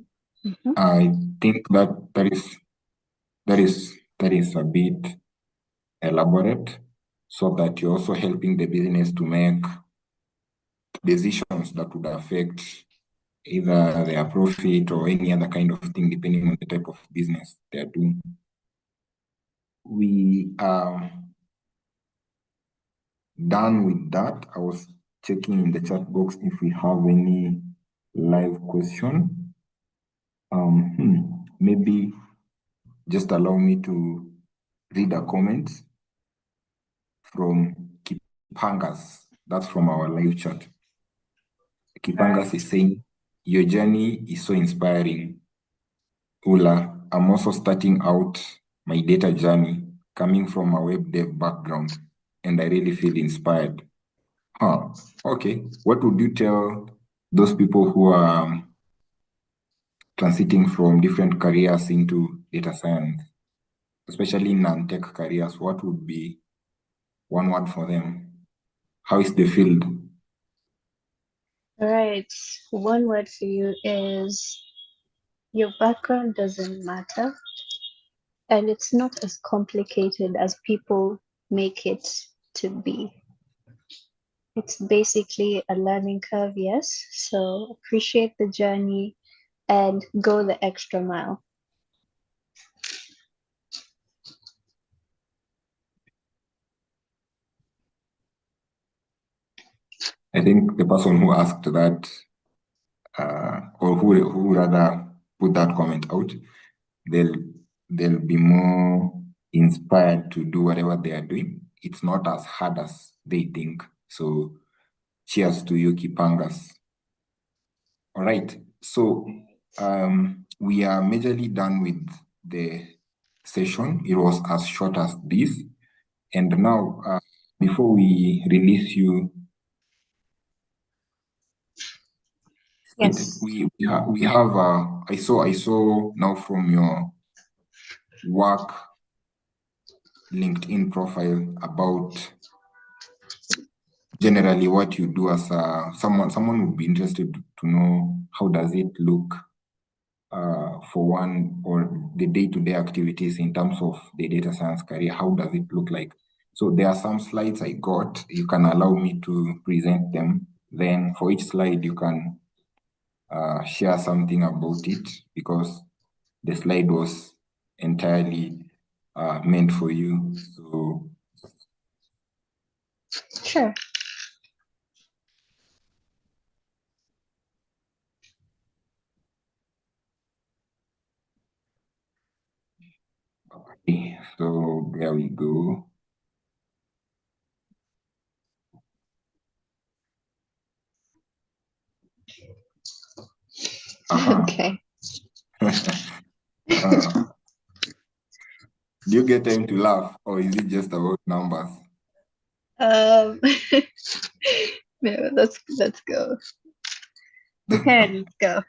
I think that is a bit elaborate, so that you're also helping the business to make decisions that would affect either their profit or any other kind of thing, depending on the type of business they're doing. We are done with that. I was checking in the chat box if we have any live question. Maybe just allow me to read a comment from Kipangas. That's from our live chat. Kipangas is saying, your journey is so inspiring. Ulla, I'm also starting out my data journey coming from a web dev background, and I really feel inspired. Okay. What would you tell those people who are transiting from different careers into data science, especially non-tech careers? What would be one word for them? How is the field? all right, one word for you is your background doesn't matter, and it's not as complicated as people make it to be. It's basically a learning curve, yes. So appreciate the journey and go the extra mile. I think the person who asked that, or who rather put that comment out, they'll be more inspired to do whatever they are doing. It's not as hard as they think. So cheers to you, Kipangas. All right. So we are majorly done with the session. It was as short as this. And now, before we release you, Yes. we have I saw now from your work LinkedIn profile about generally what you do as someone would be interested to know how does it look for one, or the day-to-day activities in terms of the data science career. How does it look like? So there are some slides I got. You can allow me to present them. Then for each slide, you can share something about it, because the slide was entirely meant for you. So Sure. okay, so there we go. Okay. Do you get time to laugh, or is it just about numbers? No, let's go. Okay, let's go.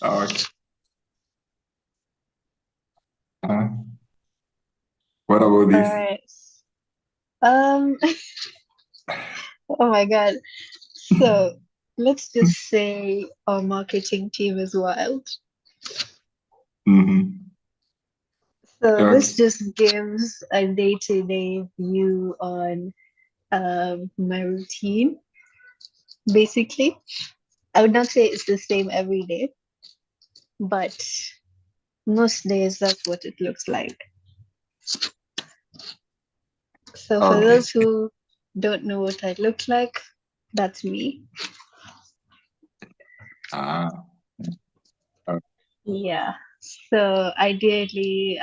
Okay. What about All this? right. Oh my God. So let's just say our marketing team is wild. Mm-hmm. So this Okay. just gives a day-to-day view on my routine. Basically, I would not say it's the same every day, but most days that's what it looks like. So for Okay. those who don't know what I look like, that's me. Ah. Yeah. So ideally,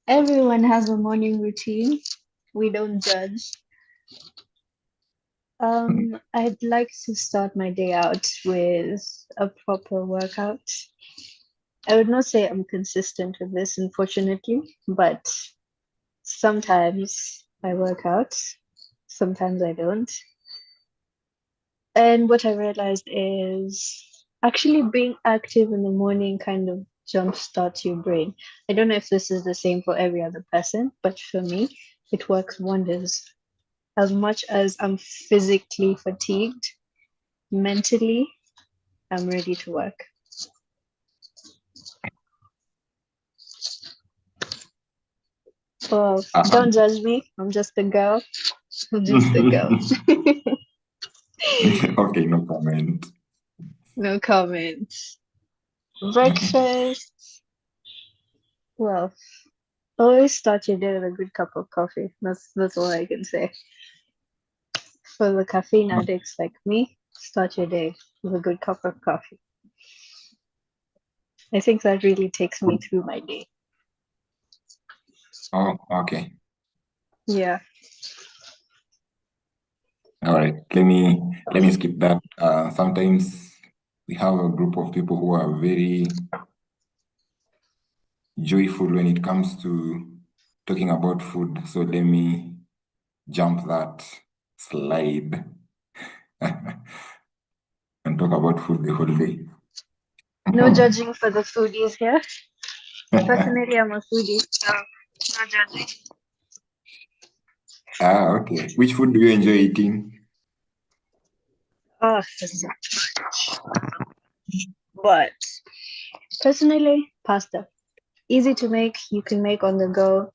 everyone has a morning routine. We don't judge. I'd like to start my day out with a proper workout. I would not say I'm consistent with this, unfortunately, but sometimes I work out, sometimes I don't. And what I realized is actually being active in the morning kind of jumpstarts your brain. I don't know if this is the same for every other person, but for me, it works wonders. As much as I'm physically fatigued, mentally, I'm ready to work. Well, don't judge me. I'm just a girl. I'm just a girl. Okay, no comment. No comment. Breakfast. Well, always start your day with a good cup of coffee. That's all I can say. For the caffeine addicts like me, start your day with a good cup of coffee. I think that really takes me through my day. Oh, okay. Yeah. All right. Let me skip that. Sometimes we have a group of people who are very joyful when it comes to talking about food. So let me jump that slide and talk about food the whole day. No judging for the foodies here. Personally, I'm a foodie, so no judging. Okay. Which food do you enjoy eating? Oh, but personally, pasta. Easy to make, you can make on the go,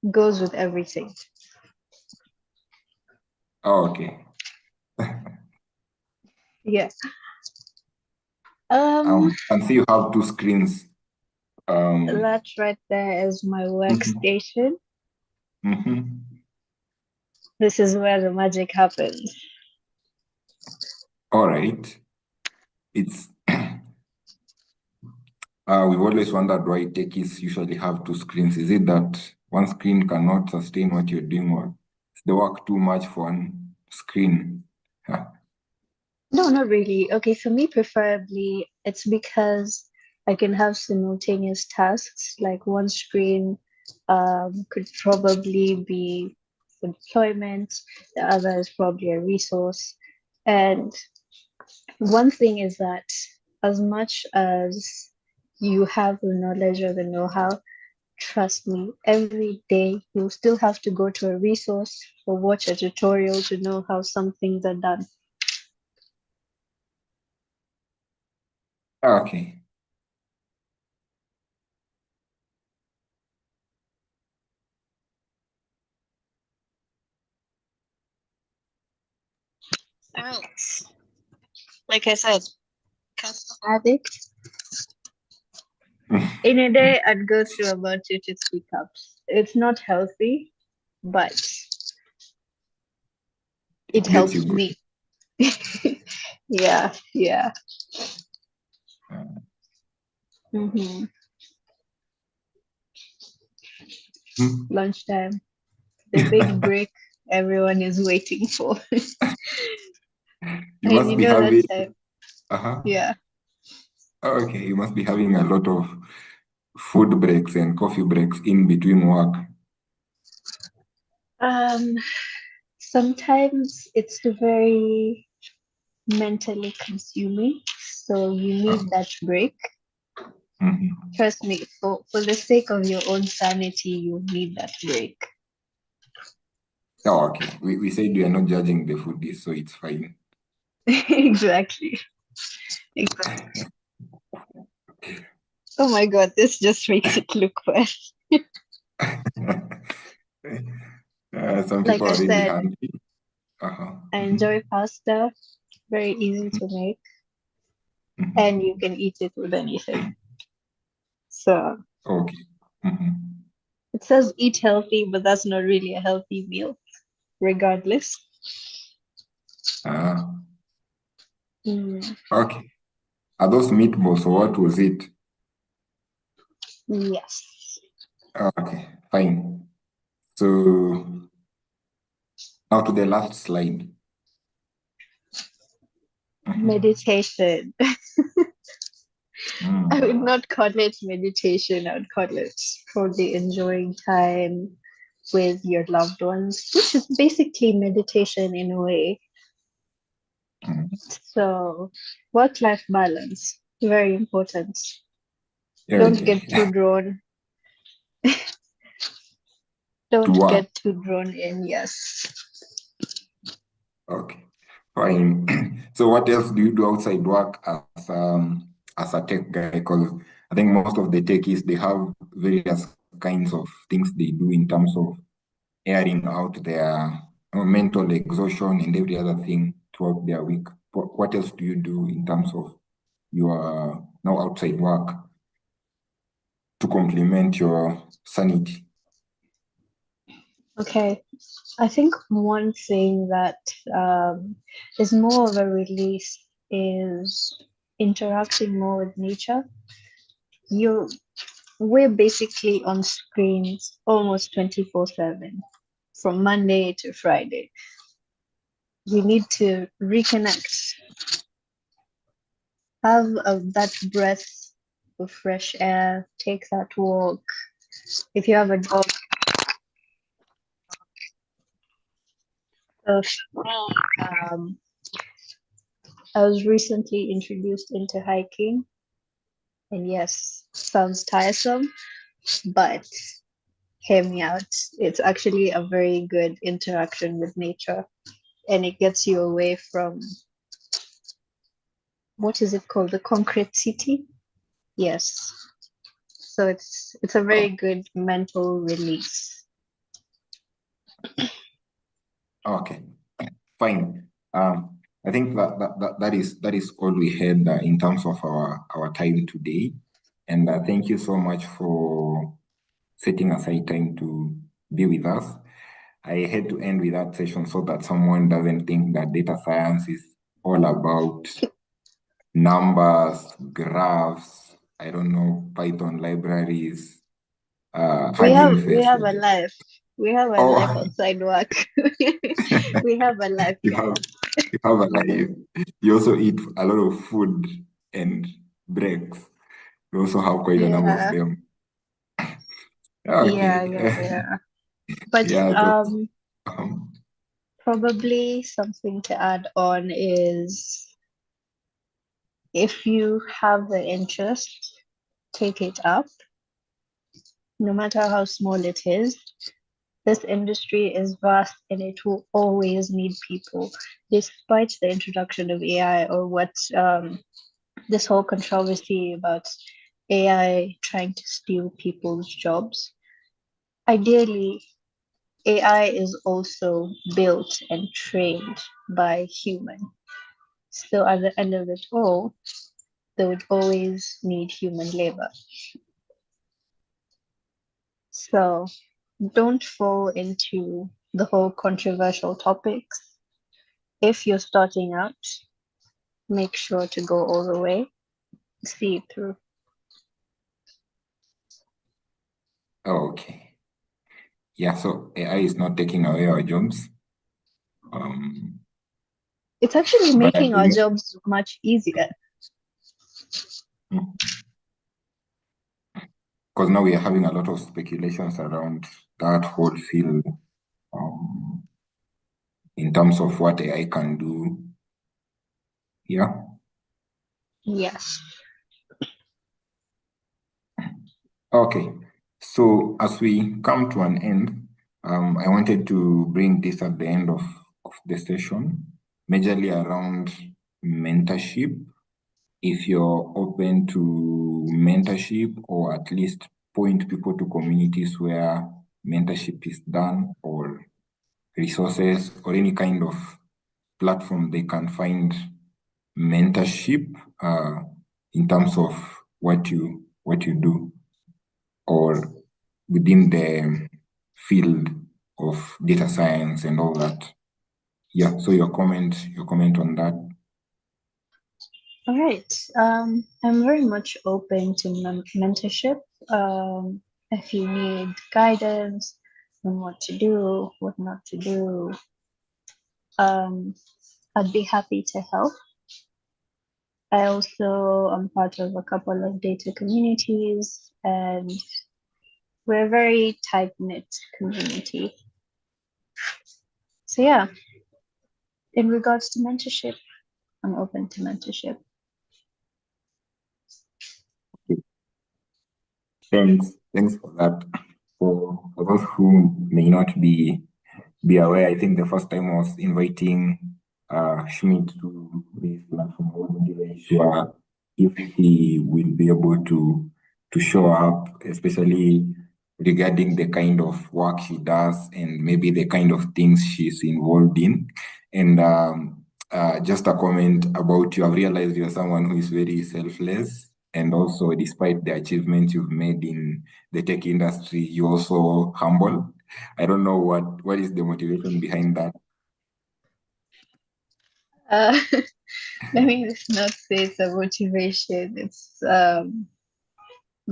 goes with everything. Oh, okay. Yeah. Um, And see you have two screens. that right there is my workstation. Mhm. This is where the magic happens. All right. It's we've always wondered why techies usually have two screens. Is it that one screen cannot sustain what you're doing, or is the work too much for one screen? Huh. No, not really. Okay, for me, preferably, it's because I can have simultaneous tasks. Like one screen could probably be for deployment, the other is probably a resource. And one thing is that as much as you have the knowledge or the know-how, trust me, every day you'll still have to go to a resource or watch a tutorial to know how some things are done. Okay. Alright. Like I said, customer addict. In a day, I'd go through about 2 to 3 cups. It's not healthy, but it It gets you helps good. me. Yeah, yeah. Mm-hmm. Hmm. Lunchtime, the big break everyone is waiting for. You And must you be know that having, time. uh-huh. Yeah. Okay, you must be having a lot of food breaks and coffee breaks in between work. Um, sometimes it's very mentally consuming, so you need that break. Mhm. Trust me, for the sake of your own sanity, you need that break. Oh, okay. We said we are not judging the foodies, so it's fine. Exactly. Exactly. Oh my God, this just makes it look worse. Some Like people I are really said, hungry. Uh-huh. I Mhm. enjoy pasta, very easy to make, Mhm. and you can eat it with anything. So Okay. Mhm. it says eat healthy, but that's not really a healthy meal, regardless. Ah, Mm, okay. Are those meatballs or what was it? yes. Okay, fine. So now to the last slide. Meditation. Mm. I would not call it meditation. I would call it probably enjoying time with your loved ones, which is basically meditation in a way. Mm. So, work-life balance, very important. Don't Okay. get too drawn. To Don't work. get too drawn in. Yes. Okay. Fine. So what else do you do outside work as a tech guy? Because I think most of the techies they have various kinds of things they do in terms of airing out their mental exhaustion and every other thing throughout their week. What else do you do in terms of your now outside work to complement your sanity? Okay. I think one thing that is more of a release is interacting more with nature. You We're basically on screens almost 24/7 from Monday to Friday. We need to reconnect, have that breath of fresh air, take that walk. If you have a dog, so for me, I was recently introduced into hiking, and yes, sounds tiresome, but hear me out. It's actually a very good interaction with nature, and it gets you away from what is it called? The concrete city? Yes. So it's a very good mental release. Okay, fine. I think that is all we had in terms of our time today, and thank you so much for setting aside time to be with us. I had to end with that session so that someone doesn't think that data science is all about numbers, graphs, I don't know, Python libraries, hugging We have a faces. life. We have a life Oh, outside work. We have a life, you guys. have a life. You also eat a lot of food and breaks. We also have quite a number of Yeah, them. yeah, Okay. yeah, yeah. But Yeah, so um, probably something to add on is if you have the interest, take it up, no matter how small it is. This industry is vast and it will always need people, despite the introduction of AI or what this whole controversy about AI trying to steal people's jobs. Ideally, AI is also built and trained by human. So at the end of it all, they would always need human labor. So don't fall into the whole controversial topics. If you're starting out, make sure to go all the way, see it through. okay. Yeah, so AI is not taking away our jobs. Um, It's actually but I making our think jobs much easier. because now we are having a lot of speculations around that whole field um, in terms of what AI can do. Yeah. Yes. Okay. So as we come to an end, I wanted to bring this at the end of the session, majorly around mentorship. If you're open to mentorship, or at least point people to communities where mentorship is done, or resources, or any kind of platform they can find mentorship in terms of what you do, or within the field of data science and all that. Yeah, so your comment on that. All right. I'm very much open to mentorship. If you need guidance on what to do, what not to do, um, I'd be happy to help. I also am part of a couple of data communities, and we're a very tight-knit community. So yeah, in regards to mentorship, I'm open to mentorship. Thanks for that. For those who may not be aware, I think the first time I was inviting Schmidt to this platform, I wasn't even sure if he will be able to show up, especially regarding the kind of work she does and maybe the kind of things she's involved in. And just a comment about you, I've realized you're someone who is very selfless, and also despite the achievements you've made in the tech industry, you're also humble. I don't know what is the motivation behind that. Let me just not say it's a motivation. It's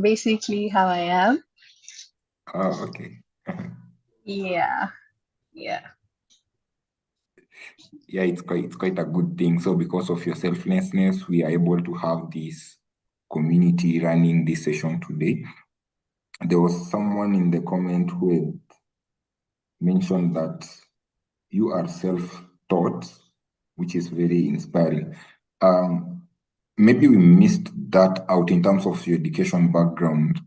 basically how I am. Oh, okay. Yeah. Yeah, it's quite a good thing. So because of your selflessness, we are able to have this community running this session today. There was someone in the comment who had mentioned that you are self-taught, which is very inspiring. Maybe we missed that out in terms of your education background.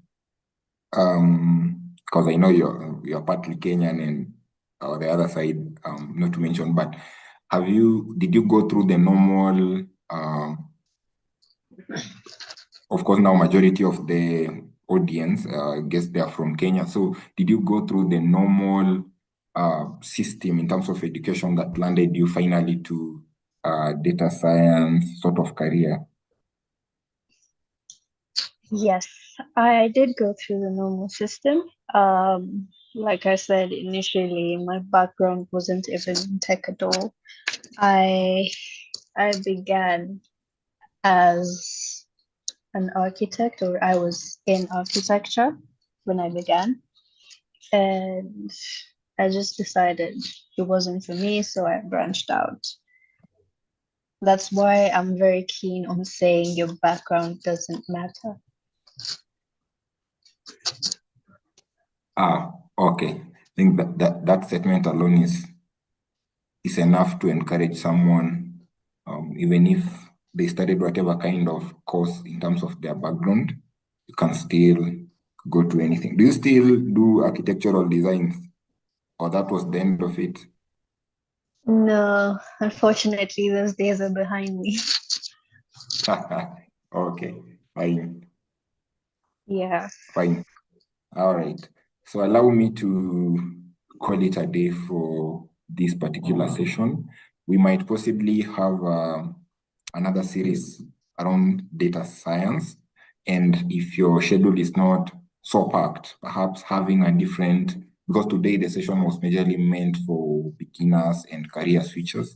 Because I know you're partly Kenyan and the other side, not to mention, but did you go through the normal, of course now majority of the audience, I guess they are from Kenya. So did you go through the normal system in terms of education that landed you finally to data science sort of career? Yes, I did go through the normal system. Like I said initially, my background wasn't even in tech at all. I began as an architect, or I was in architecture when I began, and I just decided it wasn't for me, so I branched out. That's why I'm very keen on saying your background doesn't matter. Okay. I think that statement alone is enough to encourage someone, even if they studied whatever kind of course in terms of their background, you can still go to anything. Do you still do architectural designs, or that was the end of it? No, unfortunately, those days are behind me. Okay, fine. Yeah. Fine. All right. So allow me to call it a day for this particular session. We might possibly have another series around data science. And if your schedule is not so packed, perhaps having a different, because today the session was majorly meant for beginners and career switchers.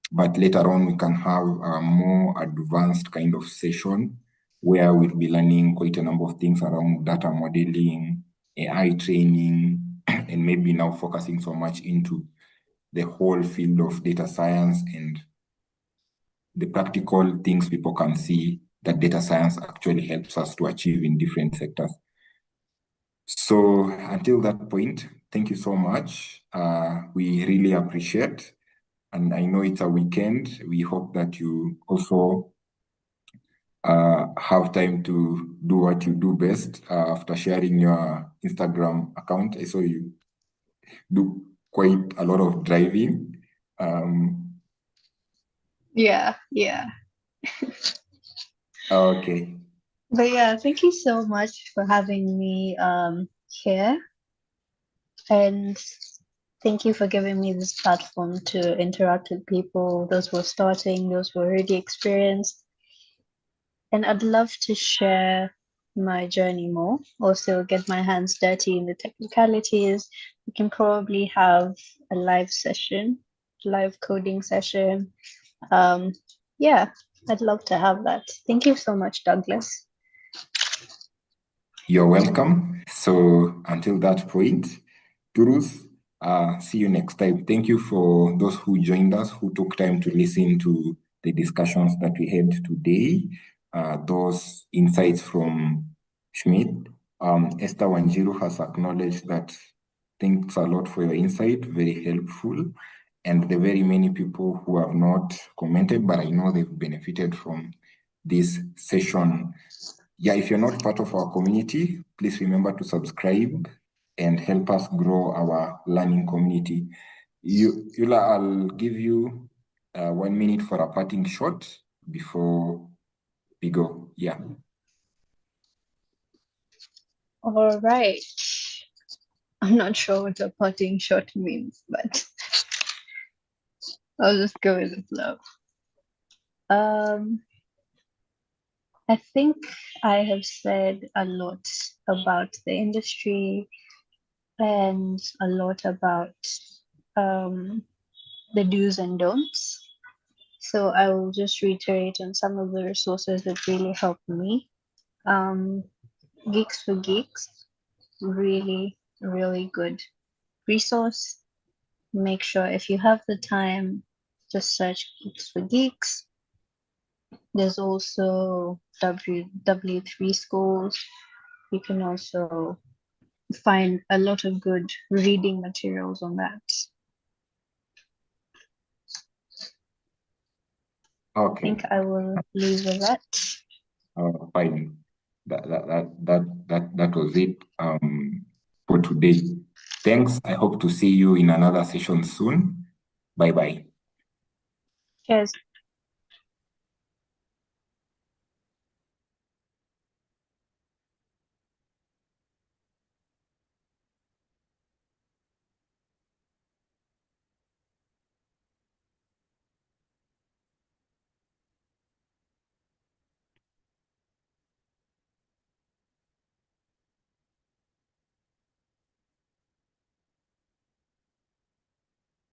But later on, we can have a more advanced kind of session where we'll be learning quite a number of things around data modeling, AI training, and maybe now focusing so much into the whole field of data science and the practical things people can see that data science actually helps us to achieve in different sectors. So until that point, thank you so much. We really appreciate. And I know it's a weekend. We hope that you also have time to do what you do best after sharing your Instagram account. I saw you do quite a lot of driving. Yeah. Okay. But yeah, thank you so much for having me here. And thank you for giving me this platform to interact with people, those who are starting, those who are already experienced. And I'd love to share my journey more, also get my hands dirty in the technicalities. We can probably have a live session, live coding session. Yeah, I'd love to have that. Thank you so much, Douglas. You're welcome. So until that point, Turus, see you next time. Thank you for those who joined us, who took time to listen to the discussions that we had today, those insights from Schmidt. Esther Wanjiru has acknowledged that. Thanks a lot for your insight, very helpful. And the very many people who have not commented, but I know they've benefited from this session. Yeah, if you're not part of our community, please remember to subscribe and help us grow our learning community. Ulla, I'll give you 1 minute for a parting shot before we go. Yeah. All right. I'm not sure what a parting shot means, but I'll just go with the flow. I think I have said a lot about the industry and a lot about the do's and don'ts. So I will just reiterate on some of the resources that really helped me. Geeks for Geeks, really, really good resource. Make sure if you have the time, just search Geeks for Geeks. There's also W3 schools. You can also find a lot of good reading materials on that. Okay. I think I will leave with that. Fine. That was it for today. Thanks. I hope to see you in another session soon. Bye-bye. Cheers.